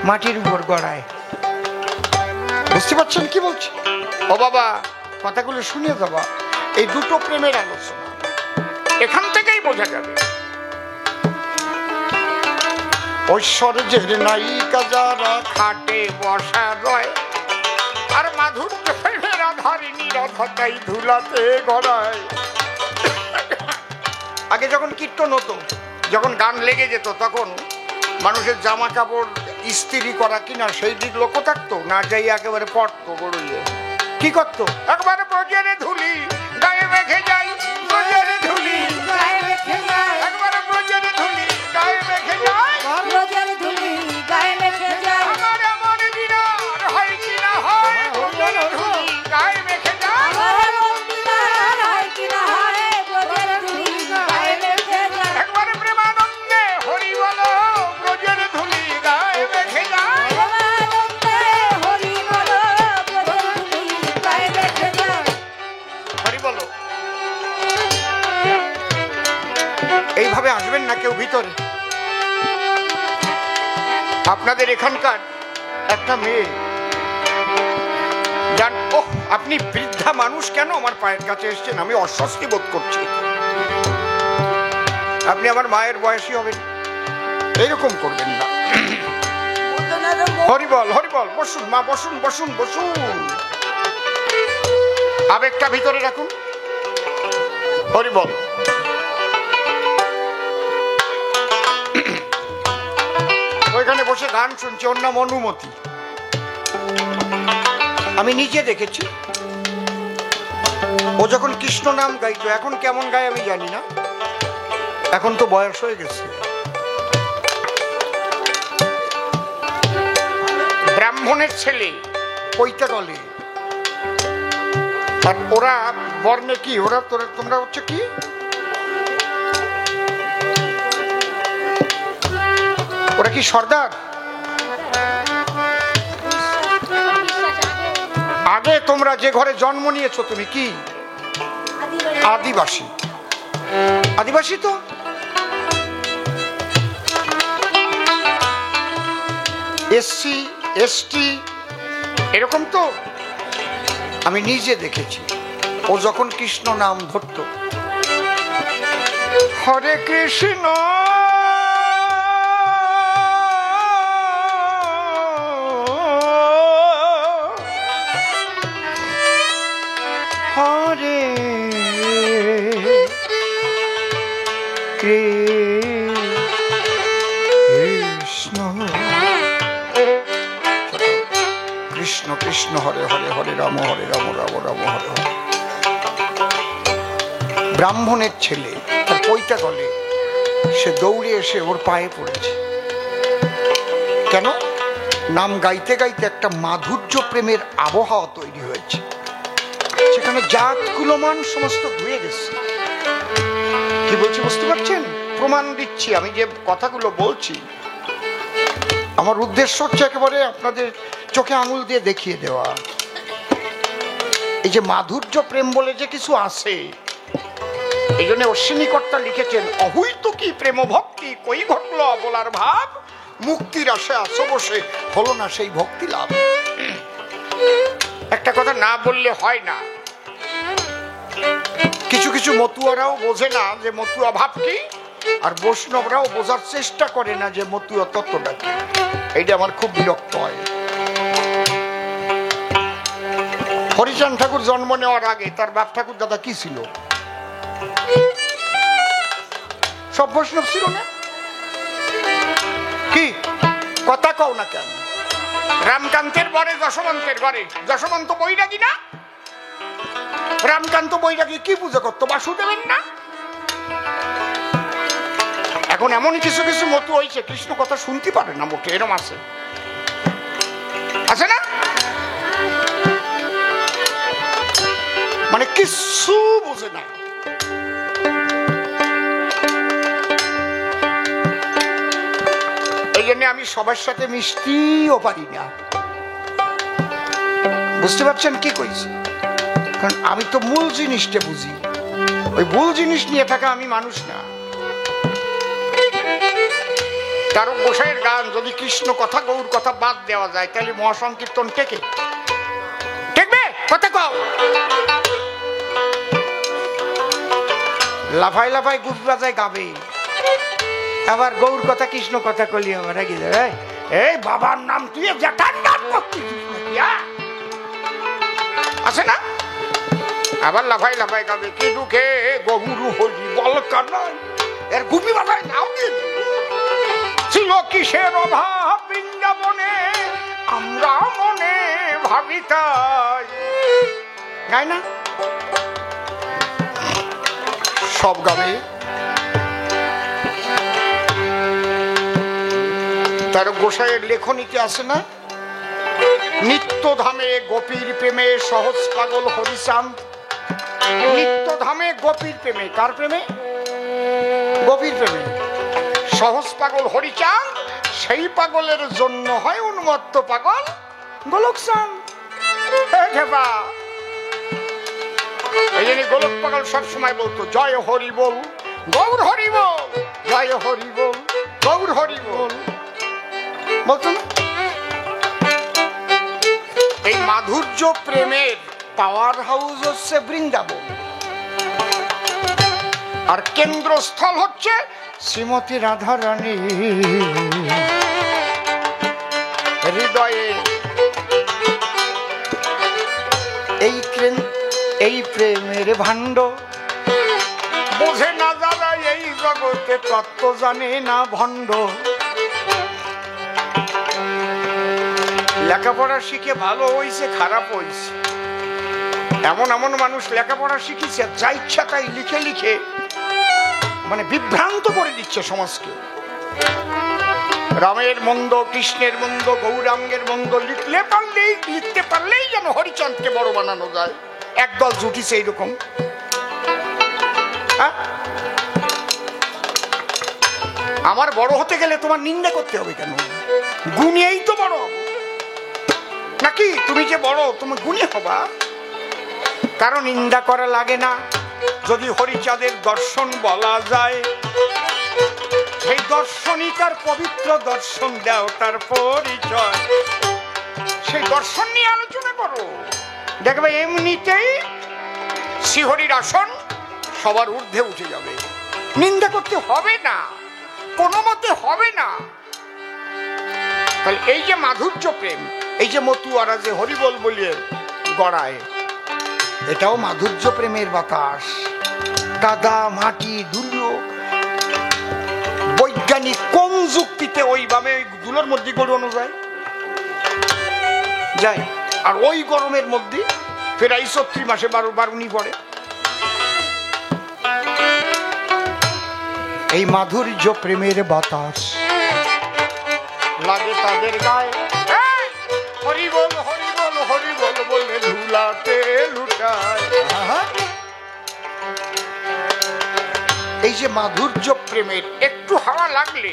Speaker 1: মাটির উপর গড়ায়। বুঝতে পারছেন কি বলছি? ও বাবা, কথাগুলো শুনে যাবা। এই দুটো প্রেমের আলোচনা এখান থেকেই বোঝা যাবে। ঐশ্বর্যের নায়িকা যারা খাটে বসা রয়, আর মাধুর্য প্রেমের আধারিনী রাধাটাই ধুলাতে গড়ায়। আগে যখন কীর্তন হতো, যখন গান লেগে যেত, তখন মানুষের জামা কাপড় ইস্ত্রি করা কিনা সেই দিক লক্ষ্য থাকতো না, যাই একেবারে পড়তো গড়িয়ে। কি করতো? একবারে ব্রজেরে ধুলি গায়ে মেখে যাই, ব্রজেরে ধুলি গায়ে মেখে যাই, একবারে ব্রজেরে ধুলি গায়ে মেখে যাই,
Speaker 2: ব্রজের ধুলি গায়ে মেখে যায়।
Speaker 1: আমার এমন দিনার হয় কি না হয়, ব্রজেরে ধুলি গায়ে মেখে যাই,
Speaker 2: আমার এমন দিনার হয় কি না হয়, ব্রজের ধুলি গায়ে মেখে যায়।
Speaker 1: একবারে প্রেমানন্দে হরি বলো, ব্রজেরে ধুলি গায়ে মেখে যাই,
Speaker 2: প্রেমানন্দে হরি বলো, ব্রজের
Speaker 1: ভিতরে। আপনাদের এখানকার একটা মেয়ে জান, ওহ আপনি বৃদ্ধা মানুষ, কেন আমার পায়ের কাছে এসেছেন? আমি অস্বস্তি বোধ করছি। আপনি আমার মায়ের বয়সী হবেন, এইরকম করবেন না। হরিবল হরিবল, বসুন মা, বসুন বসুন বসুন, আবেগটা ভিতরে রাখুন। হরিবল। ওইখানে বসে গান শুনছে, ওর নাম অনুমতি। আমি নিজে দেখেছি ও যখন কৃষ্ণ নাম গাইতো, এখন কেমন গায় আমি জানি না, এখন তো বয়স হয়ে গেছে। ব্রাহ্মণের ছেলে পৈতা গলে, আর ওরা বর্ণে কি, ওরা তোমরা হচ্ছে কি, ওরা কি সর্দার? আগে তোমরা যে ঘরে জন্ম নিয়েছো তুমি কি আদিবাসী? আদিবাসী তো এসসি এসটি এরকম তো। আমি নিজে দেখেছি ও যখন কৃষ্ণ নাম ধরত, হরে কৃষ্ণ হরে কৃষ্ণ কৃষ্ণ কৃষ্ণ হরে হরে, হরে রাম হরে রাম রাম রাম হরে হরে। ব্রাহ্মণের ছেলে তার পৈতা গলে, সে দৌড়ে এসে ওর পায়ে পড়েছে। কেন? নাম গাইতে গাইতে একটা মাধুর্য প্রেমের আবহাওয়া তৈরি হয়েছে, সেখানে জাত কুলমান সমস্ত ধুয়ে গেছে। কি বলছি বুঝতে পারছেন? প্রমাণ দিচ্ছি, আমি যে কথাগুলো বলছি আমার উদ্দেশ্য হচ্ছে একেবারে আপনাদের চোখে আঙুল দিয়ে দেখিয়ে দেওয়া। এই যে মাধুর্য প্রেম বলে যে কিছু আছে, এই জন্য অশ্বিনীকর্তা লিখেছেন, অহুইত কি প্রেম ভক্তি কই ঘটল বলার ভাব, মুক্তির আশে আসো বসে হলো না সেই ভক্তি লাভ। একটা কথা না বললে হয় না। কিছু কিছু মতুয়ারাও বোঝে না যে মতুয়া ভাব কি, আর বৈষ্ণবরাও বোঝার চেষ্টা করে না যে মতুয়া তত্ত্বটা কি। এইটা আমার খুব বিরক্ত হয়। হরিচাঁদ ঠাকুর জন্ম নেওয়ার আগে তার বাপ ঠাকুর দাদা কি ছিল? সব বৈষ্ণব ছিল না? কি কথা কও না কেন? রামকান্তের ঘরে যশবন্তের ঘরে, যশবন্ত বৈরাগী না? রামকান্ত বৈরাগী কি পূজা করতো? বাসুদেবের না? এখন এমন কিছু কিছু মতো হয়েছে কৃষ্ণ কথা শুনতে পারে না মোটে, এরম আছে, আছে না? মানে কিছু বোঝে না। এই জন্য আমি সবার সাথে মিশতেও পারি না। বুঝতে পারছেন কি কইছি? কারণ আমি তো মূল জিনিসটা বুঝি, ওই ভুল জিনিস নিয়ে থাকা আমি মানুষ না। তারক গোসাইয়ের গান যদি কৃষ্ণ কথা গৌর কথা বাদ দেওয়া যায় তাহলে মহাসংকীর্তন টেকে? টেকবে? কথা কও। লাফাই লাফাই গুপ বাজায় গাবে, আবার গৌর কথা কৃষ্ণ কথা কলি আমার রেগে যাবে। এই বাবার নাম তুই জ্যাঠার নাম করতেছিস নাকি? আছে না? আবার লাফাই লাফাই গাবে, কি দুঃখে গরু হলি বল কানাই, এর গুপি বাজায় নাম দিয়ে ছিল কিসের অভাব বৃন্দাবনে, আমরা মনে ভাবি তাই। গায় না? সব গাবে। তার গোসাইয়ের লেখনীতে আছে না, নিত্য ধামে গোপীর প্রেমে সহজ পাগল হরিচাঁদ। নিত্য ধামে গোপীর প্রেমে, কার প্রেমে? গোপীর প্রেমে সহজ পাগল হরিচাঁদ, সেই পাগলের জন্য হয় উন্মত্ত পাগল গোলকচাঁদ। এই জন্য গোলক পাগল সব সময় বলতো জয় হরি বল, গৌর হরি বল, জয় হরি বল, গৌর হরি বল, বলতো না? এই মাধুর্য প্রেমের পাওয়ার হাউস হচ্ছে বৃন্দাবন, আর কেন্দ্রস্থল হচ্ছে শ্রীমতী রাধারানী হৃদয়ে। এই প্রেমের ভাণ্ড বোঝে না যারা এই জগতে, তত্ত্ব জানে না ভণ্ড। লেখাপড়া শিখে ভালো হয়েছে, খারাপ হয়েছে, এমন এমন মানুষ লেখাপড়া শিখেছে, যা ইচ্ছা তাই লিখে লিখে মানে বিভ্রান্ত করে দিচ্ছে সমাজকে। রামের মন্দ, কৃষ্ণের মন্দ, গৌরাঙ্গের মন্দ লিখতে পারলেই যেন হরিচাঁদকে বড় বানানো যায়। একদল জুটিছে এইরকম। আমার বড় হতে গেলে তোমার নিন্দা করতে হবে কেন? গুণেই তো বড় নাকি? তুমি যে বড় তুমি গুণী হবা, কারণ নিন্দা করা লাগে না। যদি হরিচাঁদের দর্শন বলা যায়, সেই দর্শনই তার পবিত্র দর্শন, দাও তার পরিচয়। সেই দর্শন নিয়ে আলোচনা করো, দেখবে এমনিতেই শ্রীহরির আসন সবার ঊর্ধ্বে উঠে যাবে। নিন্দা করতে হবে না, কোনো মতে হবে না। তাহলে এই যে মাধুর্য প্রেম, এই যে মতুয়ারা যে হরিবল বলিয়ে গড়ায়, এটাও মাধুর্য প্রেমের বাতাস। কাদা মাটি ধুলো, বৈজ্ঞানিক কোন যুক্তিতে ওইভাবে ধুলোর মধ্যে গড়ানো যায়? যায়। আর ওই গরমের মধ্যে প্রায় ৩৬ মাসে বারুনি পড়ে। এই মাধুর্য প্রেমের বাতাস লাগে তাদের গায়ে। হরিবল হরিবল হরিবল বলে ধুলাতে লুটায়। এই যে মাধুর্য প্রেমের একটু হাওয়া লাগলে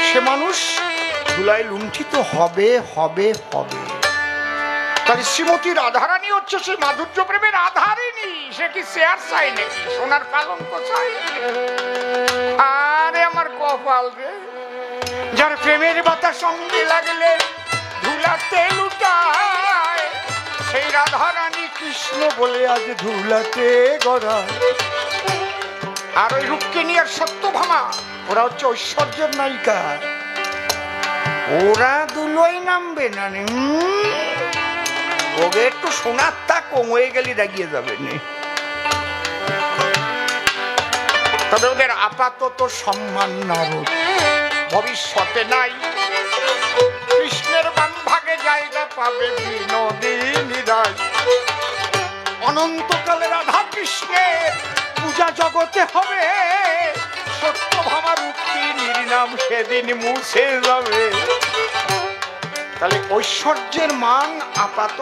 Speaker 1: সে মানুষ ধুলায় লুণ্ঠিত হবে হবে হবে। তাহলে শ্রীমতী রাধারানী হচ্ছে সেই মাধুর্য প্রেমের আধারিনী। সে কি শেয়ার চাই নাকি? সোনার পালঙ্ক চাই? আরে আমার কপাল রে, যার প্রেমের বাতাস সঙ্গে লাগলে ধুলাতে লুটায়, সেই রাধারানী কৃষ্ণ বলে আজ ধুলাতে গড়ায়। আর ওই রুক্মিণী আর সত্যভামা, ওরা হচ্ছে ঐশ্বর্যের নায়িকা। ওরা দুলোই নামবে না, ওকে একটু সোনার তা কম হয়ে গেলে দাগিয়ে যাবে না। তবে ওদের আপাতত সম্মান নারদ, ভবিষ্যতে নাই। কৃষ্ণের বাম ভাগে জায়গা পাবে বিনোদিনী রায়। অনন্তকালে রাধা কৃষ্ণের পূজা জগতে হবে, সত্যভামা রুক্মিণীর নাম সেদিন মুছে যাবে। তাহলে ঐশ্বর্যের মান আপাত,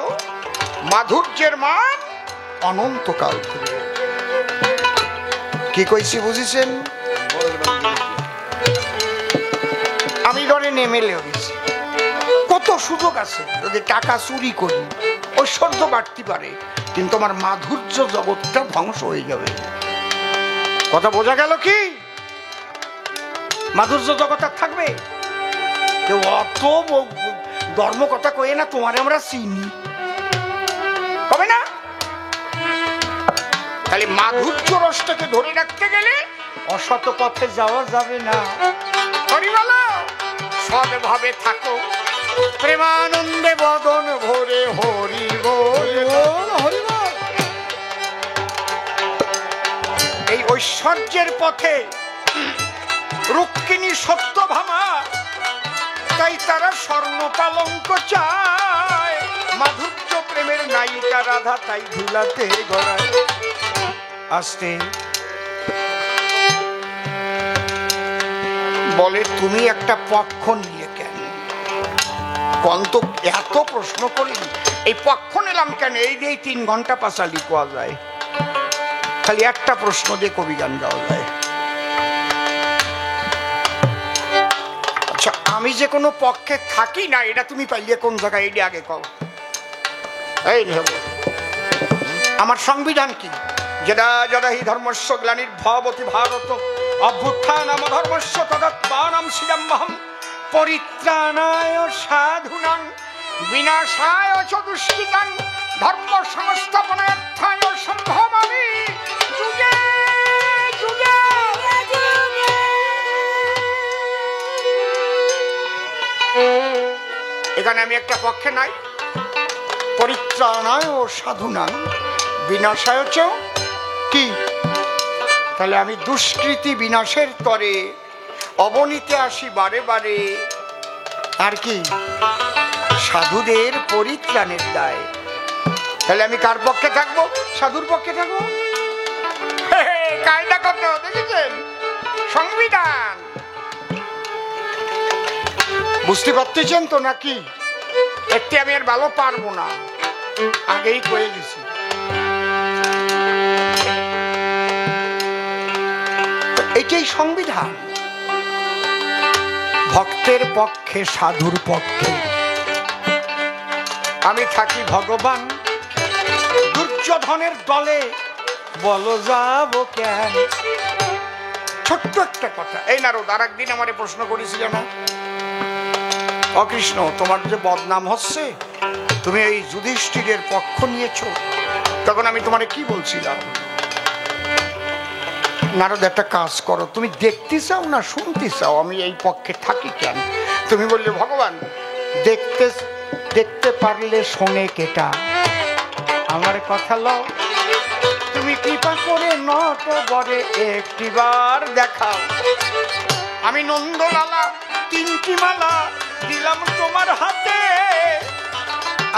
Speaker 1: মাধুর্যের মান অনন্তকাল ধরে। কি কইছি বুঝেছেন? আমি ধরে নেমে লেগেছি, কত সুযোগ আছে। যদি টাকা চুরি করি ঐশ্বর্য বাড়তে পারে, কিন্তু আমার মাধুর্য জগৎটা ধ্বংস হয়ে যাবে। কথা বোঝা গেল কি? মাধুর্য জগৎ আর থাকবে? অত ধর্ম কথা কয়ে না, তোমারে আমরা চিনি, হবে না? তাহলে মাধুর্য রসটাকে ধরে রাখতে গেলে অসৎ পথে যাওয়া যাবে না। হরি বলো, সৎভাবে থাকো, প্রেমানন্দে বদন ভরে হরি বল হরি বল। এই ঐশ্বর্যের পথে রুক্মিণী সত্যভামা, তাই তারা স্বর্ণ পালঙ্ক চায়। মাধুর্য প্রেমের নায়িকা রাধা, তাই ধুলাতে গড়ায়। আসতে বলে, তুমি একটা পক্ষ নিয়ে কেন? কন্ত এত প্রশ্ন করি, এই পক্ষ নিলাম কেন? এই দিয়ে 3 ঘন্টা পাঁচালি কোয়া যায়, খালি একটা প্রশ্ন দিয়ে কবি গান গাওয়া যায়। আচ্ছা, আমি যে কোনো পক্ষে থাকি না, এটা তুমি পাইলে কোন জায়গায়? এইটা আগে কও। এই আমার সংবিধান কি? যেটা যেটা হি ধর্মস্য গ্লানির্ভবতি ভারত অভ্যুত্থানম ধর্মস্য তদাত্মানম শিরম্যহম পরিত্রাণায় সাধুনাং বিনাশায় চ দুষ্কৃতাং ধর্ম সংস্থাপনার্থায় সম্ভবামি যুগে যুগে। এখানে আমি একটা পক্ষে নাই, পরিত্রাণায় সাধুনাং বিনাশায় চ কি, তাহলে আমি দুষ্কৃতি বিনাশের তরে অবনীতে আসি বারে বারে, আর কি সাধুদের পরিত্রাণের দায়। তাহলে আমি কার পক্ষে থাকবো? সাধুর পক্ষে থাকবো। কায়দা কত দেখেছেন? সংবিধান বুঝতে পারতেছেন তো নাকি? একটি আমি আর ভালো পারবো না, আগেই কয়ে দিছি। এটাই সংবিধান। ভক্তের পক্ষে, সাধুর পক্ষে আমি থাকি ভগবান, দুর্যোধনের দলে বলো যাব কেন। ছোট্ট একটা কথা, এই নারদ আর একদিন আমারে প্রশ্ন করেছিল না, অকৃষ্ণ তোমার যে বদনাম হচ্ছে, তুমি এই যুধিষ্ঠিরের পক্ষ নিয়েছ, তখন আমি তোমারে কি বলছিলাম? নারদ একটা কাজ করো, তুমি দেখতে চাও না শুনতে চাও আমি এই পক্ষে থাকি কেন? তুমি বললে ভগবান দেখতে দেখতে পারলে শোনে কেটা, আমার কথা লও, তুমি কৃপা করে নত বরে একটিবার দেখাও। আমি নন্দলালা 3টি মালা দিলাম তোমার হাতে,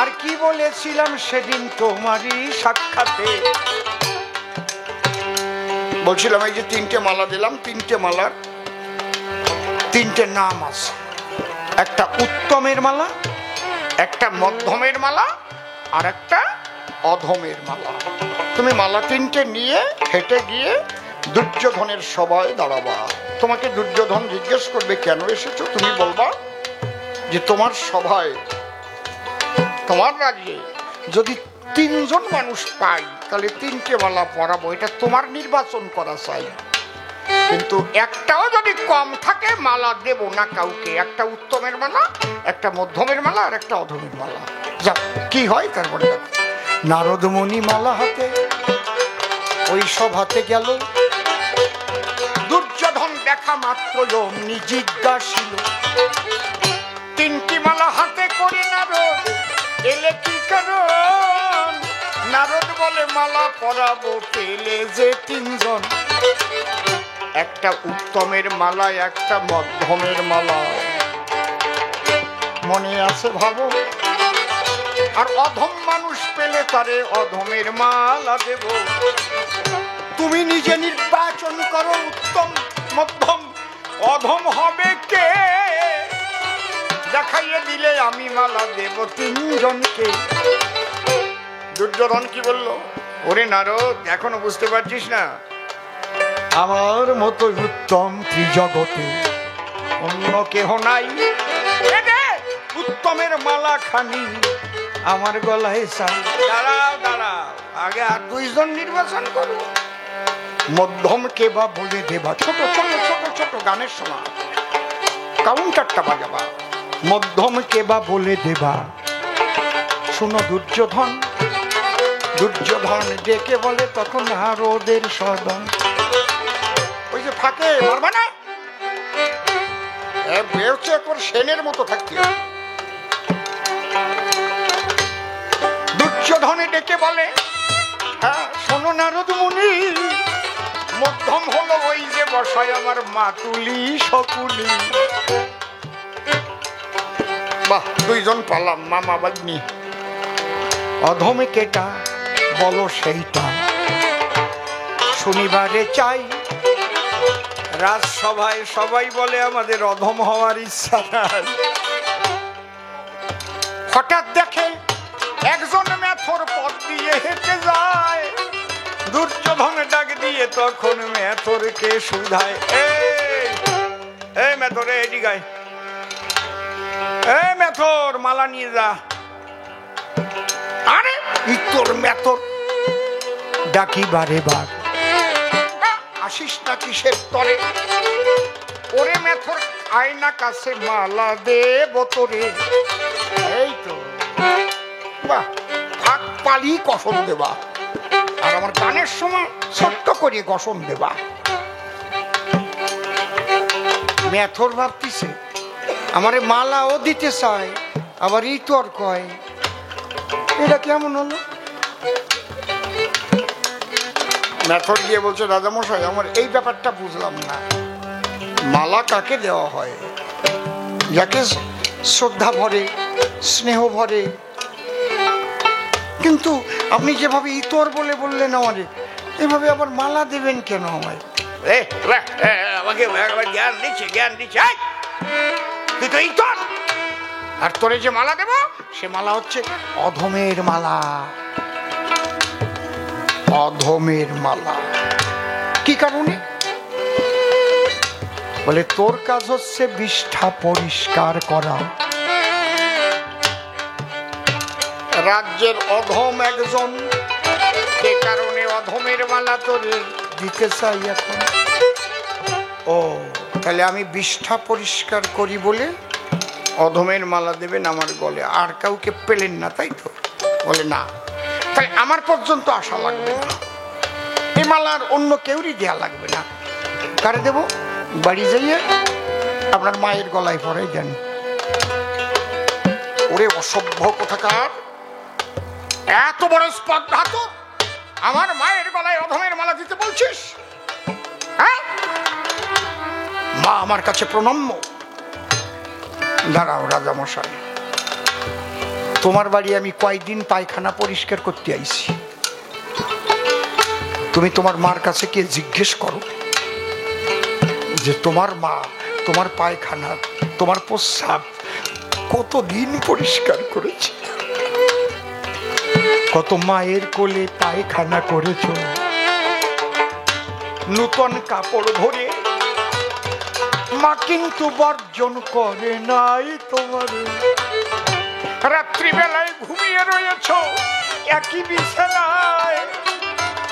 Speaker 1: আর কি বলেছিলাম সেদিন তোমারই সাক্ষাতে? বলছিলাম এই যে 3টে মালা দিলাম, 3টে মালার 3টে নাম আছে, একটা উত্তমের মালা, একটা মধ্যমের মালা, আর একটা অধমের মালা। তুমি মালা 3টে নিয়ে হেঁটে গিয়ে দুর্যোধনের সভায় দাঁড়াবা। তোমাকে দুর্যোধন জিজ্ঞেস করবে কেন এসেছো, তুমি বলবা যে তোমার সভায়, তোমার রাজ্যে যদি 3 জন মানুষ পাই তাহলে 3টে মালা পরাবো, এটা তোমার নির্বাচন করা চাই, কিন্তু একটাও যদি কম থাকে মালা দেব না কাউকে। একটা উত্তমের মালা, একটা মধ্যমের মালা, আর একটা অধমের মালা। যা কি হয় তারপরে নারদমণি মালা হাতে ওই সভাতে গেল। দুর্যোধন দেখা মাত্র অমনি জিজ্ঞাসিল, 3টি মালা হাতে করে নারদ এলে কি কারণ? নারদ বলে মালা পরাবো পেলে যে 3 জন, একটা উত্তমের মালা, একটা মধ্যমের মালা, মনে আছে ভাবো? আর অধম মানুষ পেলে তারে অধমের মালা দেব। তুমি নিজে নির্বাচন করো, উত্তম মধ্যম অধম হবে কে? দেখাইয়ে দিলে আমি মালা দেব 3 জনকে। দুর্যোধন কি বলল? ওরে নারদ এখনো বুঝতে পারছিস না? আমার মতো উত্তম ত্রিজগতে অন্য কেহ নাই, উত্তমের মালা খানি আমার গলায় চাই। দাঁড়াও দাঁড়াও, আগে আর 2 জন নির্বাচন করো। মধ্যম কে বা বলে দেবা, ছোট ছোট ছোট ছোট গানের সময় কাউন্টারটা বাজাবা। মধ্যম কে বা বলে দেবা। শুনো দুর্যোধন, দুর্যোধন ডেকে বলে তখন নারদের সদন, ওই যে ফাঁকে মারবা না, বেউচে একবার সেনের মতো থাকতে। দুর্যোধনে ডেকে বলে, হ্যাঁ শোনো নারদ মুনি, মধ্যম হলো ওই যে বসায় আমার মাতুলি শকুনি। বাহ, 2 জন পালাম, মামা বাগনি। অধমে কেটা বলো সেইটা, শনিবারে চাই রাজসভায় সবাই বলে আমাদের অধম হওয়ার ইচ্ছা নাই। হঠাৎ দেখে একজন মেথর পথ দিয়ে হেঁটে যায়। দুর্যোধন ডাক দিয়ে তখন মেথরকে শুধায়, এই মেথর এদিকে আয়, এই মেথর মালা নিয়ে যা। আরে তোর মেথর ডাকি বারে বার আসিস না কিসের তরে, ওরে মেথর আয়না কাছে মালা দেব তোরে। এই তো বাহ, ফাঁক পালি কসম দেবা, আর আমার গানের সময় ছোট্ট করে কসম দেবা। মেথর ভাবতিছে আমারে মালাও দিতে চায়, আবার এই তোর কয়, এটা কেমন হলো? মেথর গিয়ে বলছে রাজামশাই আমার এই ব্যাপারটা বুঝলাম না, মালা কাকে দেওয়া হয়? যাকে শ্রদ্ধা ভরে, স্নেহ ভরে, কিন্তু আপনি যেভাবে ইতর বলে বললেন আমারে, এভাবে আবার মালা দেবেন কেন আমায়? আমাকে জ্ঞান দিচ্ছে, জ্ঞান দিচ্ছে, তুই তো ইতর, আর তোরে যে মালা দেব সে মালা হচ্ছে অধমের মালা। অধমের মালা কি কারণে? বলে তোর কাজ হচ্ছে বিষ্ঠা পরিষ্কার করা। রাজ্যের অধম একজন, সে কারণে অধমের মালা তোরে দিতে চাই এখন। ও তাহলে আমি বিষ্ঠা পরিষ্কার করি বলে অধমের মালা দেবেন আমার গলে, আর কাউকে পেলেন না তাই তো? বলে না, তাই আমার পর্যন্ত আসা লাগবে না, এই মালার অন্য কেউরই দেয়া লাগবে না। কারে দেব? বাড়ি যাইয়ে আপনার মায়ের গলায় পরাই দেন। ওরে অসভ্য কোথাকার, এত বড় স্পর্ধা তো, আমার মায়ের গলায় অধমের মালা দিতে বলছিস? হ্যাঁ, মা আমার কাছে প্রণম্য। দাঁড়াও রাজামশাই, তোমার বাড়ি আমি কয়দিন পায়খানা পরিষ্কার করতে আইছি, তুমি তোমার মার কাছে গিয়ে জিজ্ঞেস করো যে তোমার মা তোমার পায়খানা, তোমার প্রস্রাব কতদিন পরিষ্কার করেছে, কত মায়ের কোলে পায়খানা করেছ, নূতন কাপড় ভরে, মা কিন্তু বর্জন করে নাই তোমার। রাত্রিবেলায় ঘুমিয়ে রয়েছ একই বিছানায়,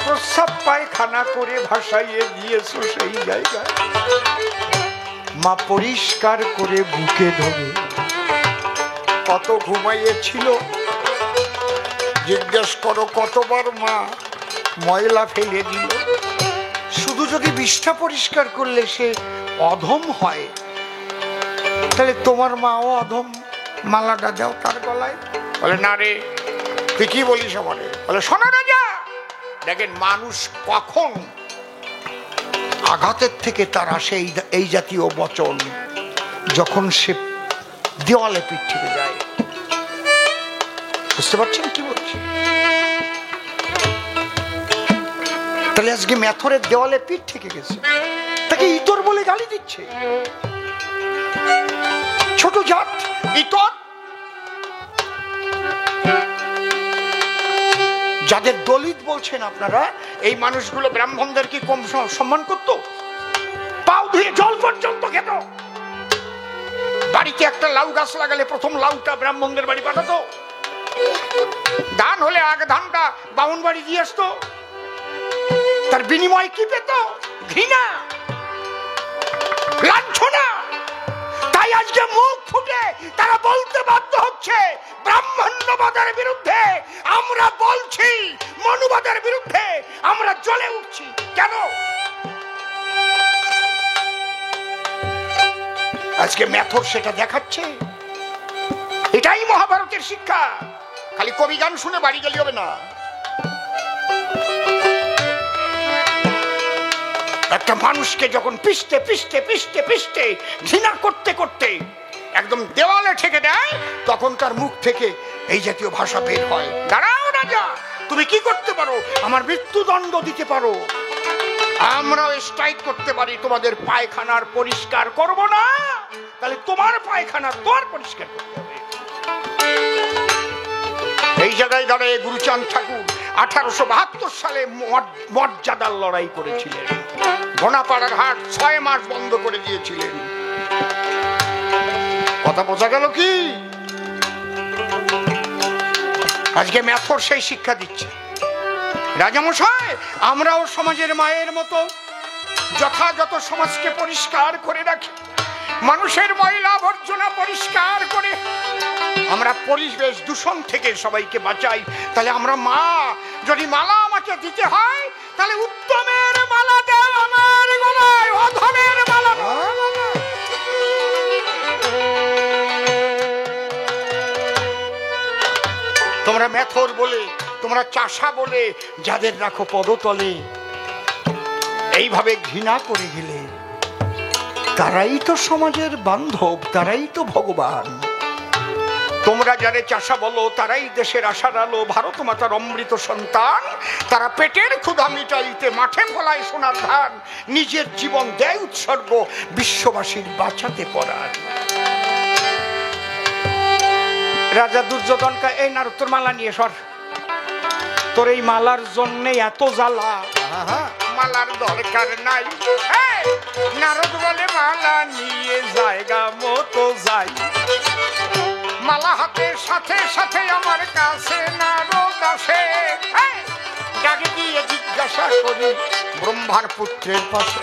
Speaker 1: প্রস্রাব পায়খানা করে ভাসাইয়ে দিয়েছ সেই জায়গায়, মা পরিষ্কার করে বুকে ধরে। কত ঘুমাইয়েছিল জিজ্ঞেস করো, কতবার মা ময়লা ফেলে দিল। শুধু যদি বিষ্ঠা পরিষ্কার করলে সে অধম হয়, তাহলে তোমার মাও অধম, মালাটা দাও তার গলায়। বলে না রে, তুই কি বলিস আমারে? বলে শোনো রাজা, দেখেন মানুষ কখন আঘাতের থেকে তার আসে এই জাতীয় বচন, যখন সে দেওয়ালে পিঠ থেকে যায়। বুঝতে পারছেন কি বলছি? তাহলে আজকে মেথরের দেওয়ালে পিঠ থেকে গেছে, তাকে ইতর বলে গালি দিচ্ছে। ছোট জাত ইতর, যাদের দলিত বলছেন আপনারা, এই মানুষগুলো ব্রাহ্মণদের কি কম সম্মান করতো? পাও ধুয়ে জল পর্যন্ত খেত। বাড়িতে একটা লাউ গাছ লাগালে প্রথম লাউটা ব্রাহ্মণদের বাড়ি পাঠাতো। ধান হলে আগে ধানটা বামুন বাড়ি দিয়ে আসতো। তার বিনিময় কি পেত? ঘৃণা, লাঞ্ছনা। তাই আজকে মুখ ফুটে তারা বলতে বাধ্য হচ্ছে ব্রাহ্মণ্যবাদের বিরুদ্ধে আমরা বলছি, মনুবাদের বিরুদ্ধে আমরা জ্বলে উঠছি। কেন? আজকে মেথর সেটা দেখাচ্ছে। এটাই মহাভারতের শিক্ষা। খালি কবি গান শুনে বাড়ি গেলে হবে না। একটা মানুষকে যখন পিষতে পিষতে পিষতে পিষতে ঘৃণা করতে করতে একদম দেওয়ালে ঠেকে দেয়, তখন তার মুখ থেকে এই জাতীয় ভাষা বের হয়। দাঁড়াও রাজা, তুমি কি করতে পারো? আমার মৃত্যুদণ্ড দিতে পারো, আমরাও স্ট্রাইক করতে পারি, তোমাদের পায়খানার পরিষ্কার করব না, তাহলে তোমার পায়খানা তোর পরিষ্কার করতে হবে। এই জায়গায় দাঁড়িয়ে গুরুচাঁদ ঠাকুর 1872 সালে মর্যাদার লড়াই করেছিলেন। ঘোনাপাড়ার হাট 6 মাস বন্ধ করে দিয়েছিলেন। কথা বোঝা গেল কি? আজকে মেথর সেই শিক্ষা দিচ্ছে। রাজামশাই, আমরাও সমাজের মায়ের মতো যথাযথ সমাজকে পরিষ্কার করে রাখি, মানুষের ময়লা আবর্জনা পরিষ্কার করে আমরা পরিবেশ দূষণ থেকে সবাইকে বাঁচাই, তাহলে আমরা মা, যদি মালা আমাকে দিতে হয় তাহলে উত্তমের মালা দেয় আমার গলায়, অধমের মালা। তোমরা মেথর বলে, তোমরা চাষা বলে যাদের রাখো পদতলে, এইভাবে ঘৃণা করে গেলে তারাই তো সমাজের বান্ধব, তারাই তো ভগবান। তোমরা যারে চাষা বলো তারাই দেশের আশার আলো, ভারত মাতার অমৃত সন্তান। তারা পেটের ক্ষুধা মিটাইতে মাঠে ফলায় সোনার ধান, নিজের জীবন দেয় উৎসর্গ বিশ্ববাসীর বাঁচাতে পড়ার। রাজা দুর্যোধনকে, এই নারদ তোর মালা নিয়ে সর, তোর এই মালার জন্যে এত জ্বালা, মালার দরকার নাই। নারদ বলে মালা নিয়ে জায়গা মতো যাই, মালা হাতের সাথে সাথে আমার কাছে নারদ আসে। ডাকে দিয়ে জিজ্ঞাসা করি ব্রহ্মার পুত্রের পাশে,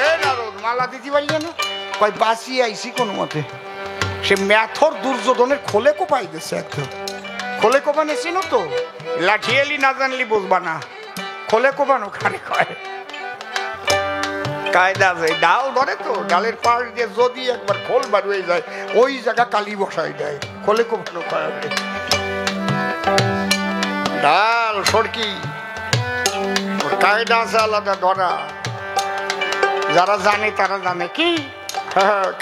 Speaker 1: এ নারদ মালা দিতে পারি না? কয় বাঁচিয়ে আইসি কোনো মতে। সে ম্যাথর দুর্যোধনের খোলে কোপাই দিচ্ছে, একদম খোলে কোপানো চিনো তো, লাঠি এলি না জানলি বুঝবা না, খোলে কোপানো খারে কয় কায়দা আছে। ডাল ধরে তো, ডালের পাশ দিয়ে যদি একবার খোল বার হয়ে যায় ওই জায়গা কালি বসাই দেয়, খোলে কোপানো খায়। ডাল সরকি কায়দা আছে আলাদা ধরা, যারা জানে তারা জানে কি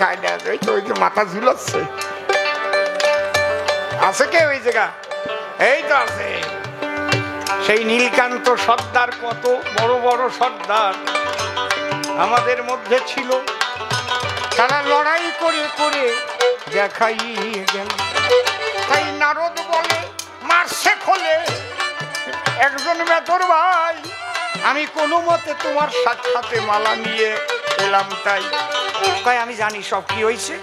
Speaker 1: কায়দা আছে। ওই তো ওই যে মাথা ঝুলাচ্ছে আছে কে ওই জায়গা, এই তো আছে সেই নীলকান্ত সর্দার। কত বড় বড় সর্দার আমাদের মধ্যে ছিল, তারা লড়াই করে করে দেখাই গেল। তাই নারদ বলে মারছে খোলে, একজন মেথর ভাই আমি কোনো মতে তোমার সাক্ষাতে মালা নিয়ে এলাম। তাই কয় আমি জানি সব কি হয়েছে,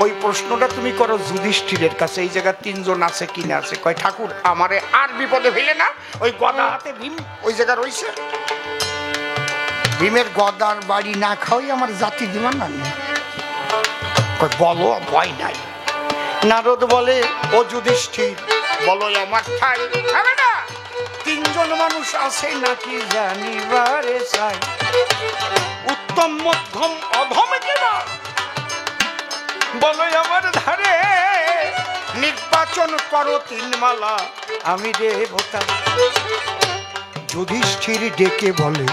Speaker 1: ওই প্রশ্নটা তুমি করো যুধিষ্ঠিরের কাছে, এই জায়গায় তিনজন আছে কিনা আছে। কয় ঠাকুর আমারে আর বিপদে ফেলে না, ওই গদা হাতে ভীম ওই জায়গা রয়েছে, ভীমের গদার বাড়ি না খাওয়াই আমার জাতি দিমান না। বলো ভয় নাই। নারদ বলে ও যুধিষ্ঠির বলো আমার ঠাই হবে না, তিনজন মানুষ আছে নাকি জানিবারে চাই, উত্তম মধ্যম অধম কেনা বলো আমার ধারে, নির্বাচন করো তিন মালা আমি দেবতা। যুধিষ্ঠির ডেকে বলে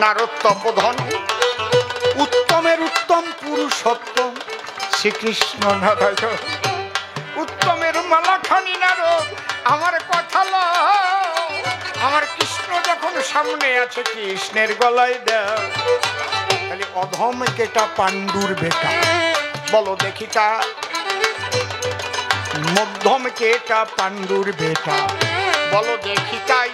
Speaker 1: নারদ তপোধন, উত্তমের উত্তম পুরুষোত্তম শ্রীকৃষ্ণ নারায়ণ, উত্তমের মালা খানি নারদ আমার কথা আমার কৃষ্ণ যখন সামনে আছে কৃষ্ণের গলায় দেয়। তাহলে অধম কেটা পাণ্ডুর বেটা বলো দেখি তা, মধ্যম কেটা পাণ্ডুর বেটা বলো দেখি তাই।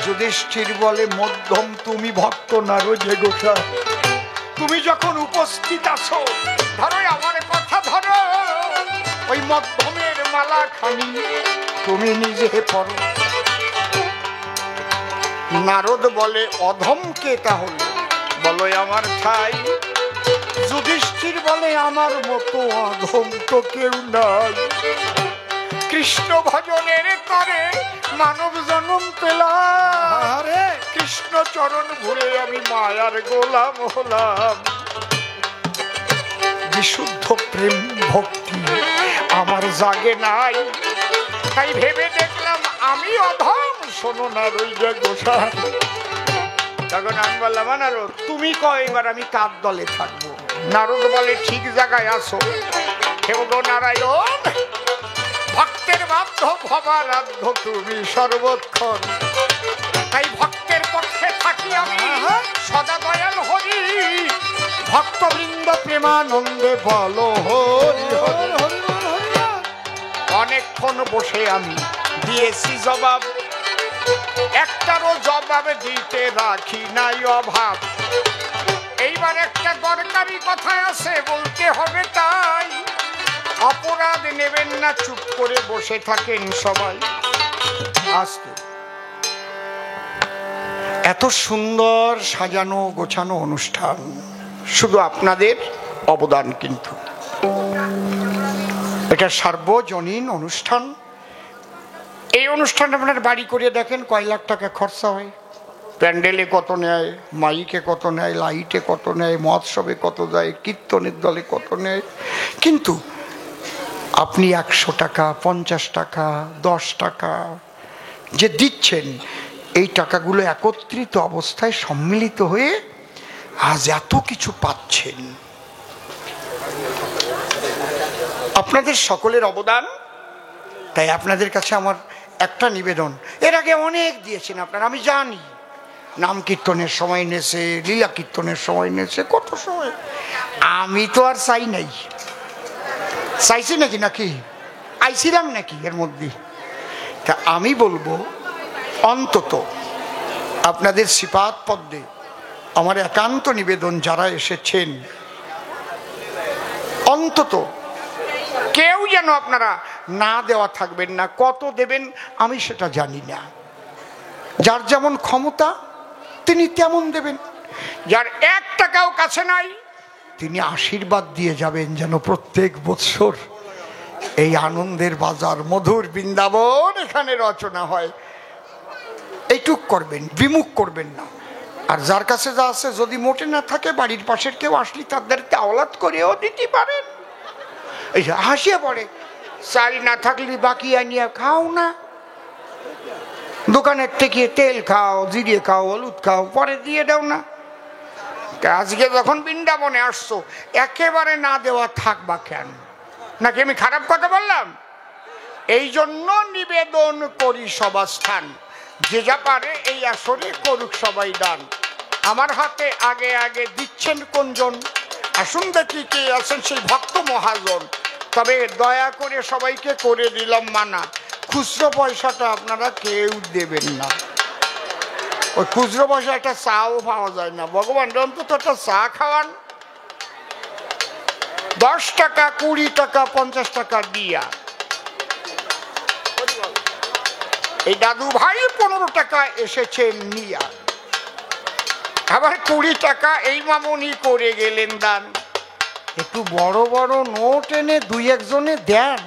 Speaker 1: যুধিষ্ঠির বলে মধ্যম তুমি ভক্ত নারদ গোসা, তুমি যখন উপস্থিত আছো ধরো আমার কথা ধরো, ওই মধ্যমের মালা খানি তুমি নিজে পড়ো। নারদ বলে অধম কে তাহলে বলো আমার ঠাই। যুধিষ্ঠির বলে আমার মতো অধম তো কেউ নাই, কৃষ্ণ ভজনের করে মানব জন্ম পেলাম, কৃষ্ণ চরণ ভুলে আমি মায়ার গোলাম হলাম। বিশুদ্ধ প্রেম ভক্তি আমার জাগে নাই, তাই ভেবে দেখলাম আমি অধম। শোনো না রইজা গোসা, তখন আমি বললাম নারদ তুমি কয় এবার আমি কার দলে থাকবো? নারদ বলে ঠিক জায়গায় আসো, হেও গো নারায়ণ ভক্তের বান্ধব ভবারাধ্য তুমি সর্বক্ষণ, তাই ভক্তের পক্ষে থাকি আমি সদা দয়াল হরি, ভক্তবৃন্দ প্রেমানন্দে বলো হরি হরি হরি। অনেকক্ষণ বসে আমি দিয়েছি জবাব, একটারও জবাব দিতে রাখি নাই অভাব। এইবার একটা দরকারি কথা আছে বলতে হবে, তাই অপরাধ নেবেন না, চুপ করে বসে থাকেন সবাই। আসতে এত সুন্দর সাজানো গোছানো অনুষ্ঠান, শুধু আপনাদের অবদান, কিন্তু এটা সার্বজনীন অনুষ্ঠান। এই অনুষ্ঠান আপনার বাড়ি করে দেখেন কয় লাখ টাকা খরচা হয়। প্যান্ডেলে কত নেয়, মাইকে কত নেয়, লাইটে কত নেয়, মহোৎসবে কত যায়, কীর্তনের দলে কত নেয়। কিন্তু আপনি 100 টাকা, 50 টাকা, 10 টাকা যে দিচ্ছেন, এই টাকাগুলো একত্রিত অবস্থায় সম্মিলিত হয়ে আজ এত কিছু পাচ্ছেন। আপনাদের সকলের অবদান। তাই আপনাদের কাছে আমার একটা নিবেদন, এর আগে অনেক দিয়েছেন আপনারা, আমি জানি। নাম কীর্তনের সময় নেছে, লীলা কীর্তনের সময় নেছে, কত সময়। আমি তো আর চাই নাই, চাইছি নাকি, নাকি আইছিলাম নাকি এর মধ্যে? তা আমি বলবো, অন্তত আপনাদের সিপাত পদ্মে আমার একান্ত নিবেদন, যারা এসেছেন অন্তত কেউ যেন আপনারা না দেওয়া থাকবেন না। কত দেবেন আমি সেটা জানি না, যার যেমন ক্ষমতা তিনি তেমন দেবেন। যার 1 টাকাও কাছে নাই, তিনি আশীর্বাদ দিয়ে যাবেন যেন প্রত্যেক বৎসর এই আনন্দের বাজার, মধুর বৃন্দাবন এখানে রচনা হয়। এইটুক করবেন, বিমুখ করবেন না। আর যার কাছে যা আছে, যদি মোটে না থাকে, বাড়ির পাশের কেউ আসলে তাদেরকে আওলাদ করেও দিতে পারেন। এই হাসিয়ে পড়ে, চাল না থাকলে বাকি আনিয়া খাও না, দোকানের থেকে তেল খাও, জিরে খাও, হলুদ খাও, পরে দিয়ে দাও না। আজকে যখন বৃন্দাবনে আসছো, একেবারে না দেওয়া থাকবা কেন? নাকি আমি খারাপ কথা বললাম? এই জন্য নিবেদন করি সবাস্থান, যে যা পারে এই আসরে করুক সবাই দান। আমার হাতে আগে আগে দিচ্ছেন কোনজন? আসুন দেখি কে আছেন সেই ভক্ত মহাজন। তবে দয়া করে সবাইকে করে দিলাম মানা, খুচরো পয়সাটা আপনারা কেউ দেবেন না। ওই খুচরো পয়সা একটা চাও পাওয়া যায় না। ভগবান অন্তত একটা চা খাওয়ান। 10 টাকা, 20 টাকা, 50 টাকা দিয়া এই দাদু ভাই 15 টাকা এসেছেন নিয়া, আবার 20 টাকা এই মামনি করে গেলেন দান। একটু বড় বড় নোট এনে 2-1 জনে দেন।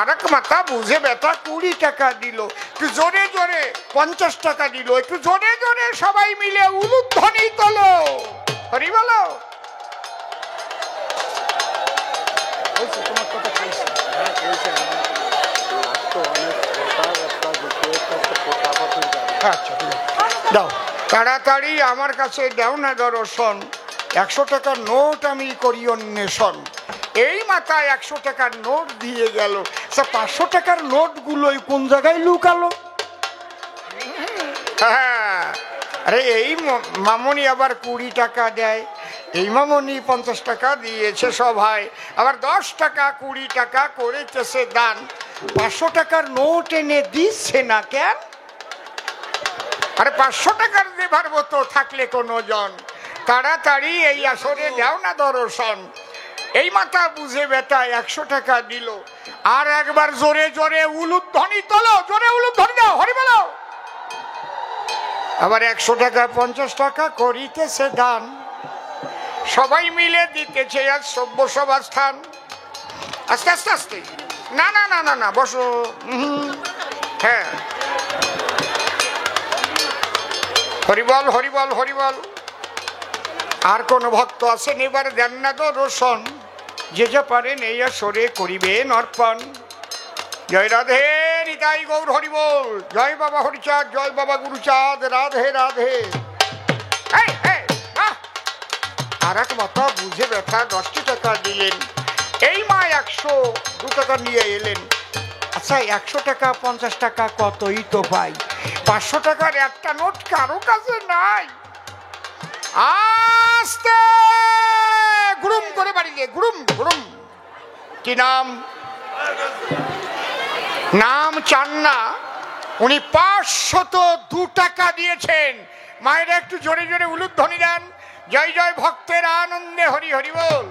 Speaker 1: আরেক মাথা বুঝে বেটা 20 টাকা দিল, একটু জোরে জোরে 50 টাকা দিল, একটু জোরে জোরে সবাই মিলে উলুধ্বনি তোলো, হরি বলো। দাও তাড়াতাড়ি আমার কাছে দাও না দর্শন, 100 টাকার নোট আমি করি অন্বেষণ। এই মাথায় 100 টাকার নোট দিয়ে গেল, 500 টাকার নোট গুলোই কোন জায়গায় লুকালো? হ্যাঁ, আরে এই মামনি আবার 20 টাকা দেয়, এই মামনি 50 টাকা দিয়েছে সভায়, আবার 10 টাকা 20 টাকা করেছে দান। 500 টাকার নোট এনে দিচ্ছে না কেন? আরে 500 টাকার যে পারবো তো থাকলে কোনো জন, তাড়াতাড়ি এই আসরে দাও না দর্শন। এই মাথা বুঝে বেটা 100 টাকা দিল, আর একবার জোরে জোরে উলুধ্বনি তোলো, জোরে উলুধ্বনি দাও, হরি বলো। আবার 100 টাকা 50 টাকা করিতেছে দান, সবাই মিলে দিতেছে আজ সভ্য সভাস্থান। আস্তে আস্তে আস্তে, না না না না না, বসো। হ্যাঁ, হরিবল হরিবল হরিবল। আর কোন ভক্ত আছেন এবার দেন না তো রোশন, যে যা পারেন এই আসরে করিবেন অর্পণ। জয় রাধে নিতাই গৌর হরিবল, জয় বাবা হরিচাঁদ, জয় বাবা গুরুচাঁদ, রাধে রাধে। আর এক মাথা বুঝে ব্যথা 10 টাকা দিলেন, এই মা 102 টাকা নিয়ে এলেন। আচ্ছা 100 টাকা 50 টাকা কতই তো পাই, 500 টাকার একটা নোট কারো কাছে নাই। আস্তে গুরুম করে বাড়ি গিয়ে গুরুম গুরুম। কি নাম? নাম চান না, উনি 502 টাকা দিয়েছেন। মায়েরা একটু জোরে জোরে উলুধ্বনি দেন, জয় জয় ভক্তের আনন্দে হরি হরি বল।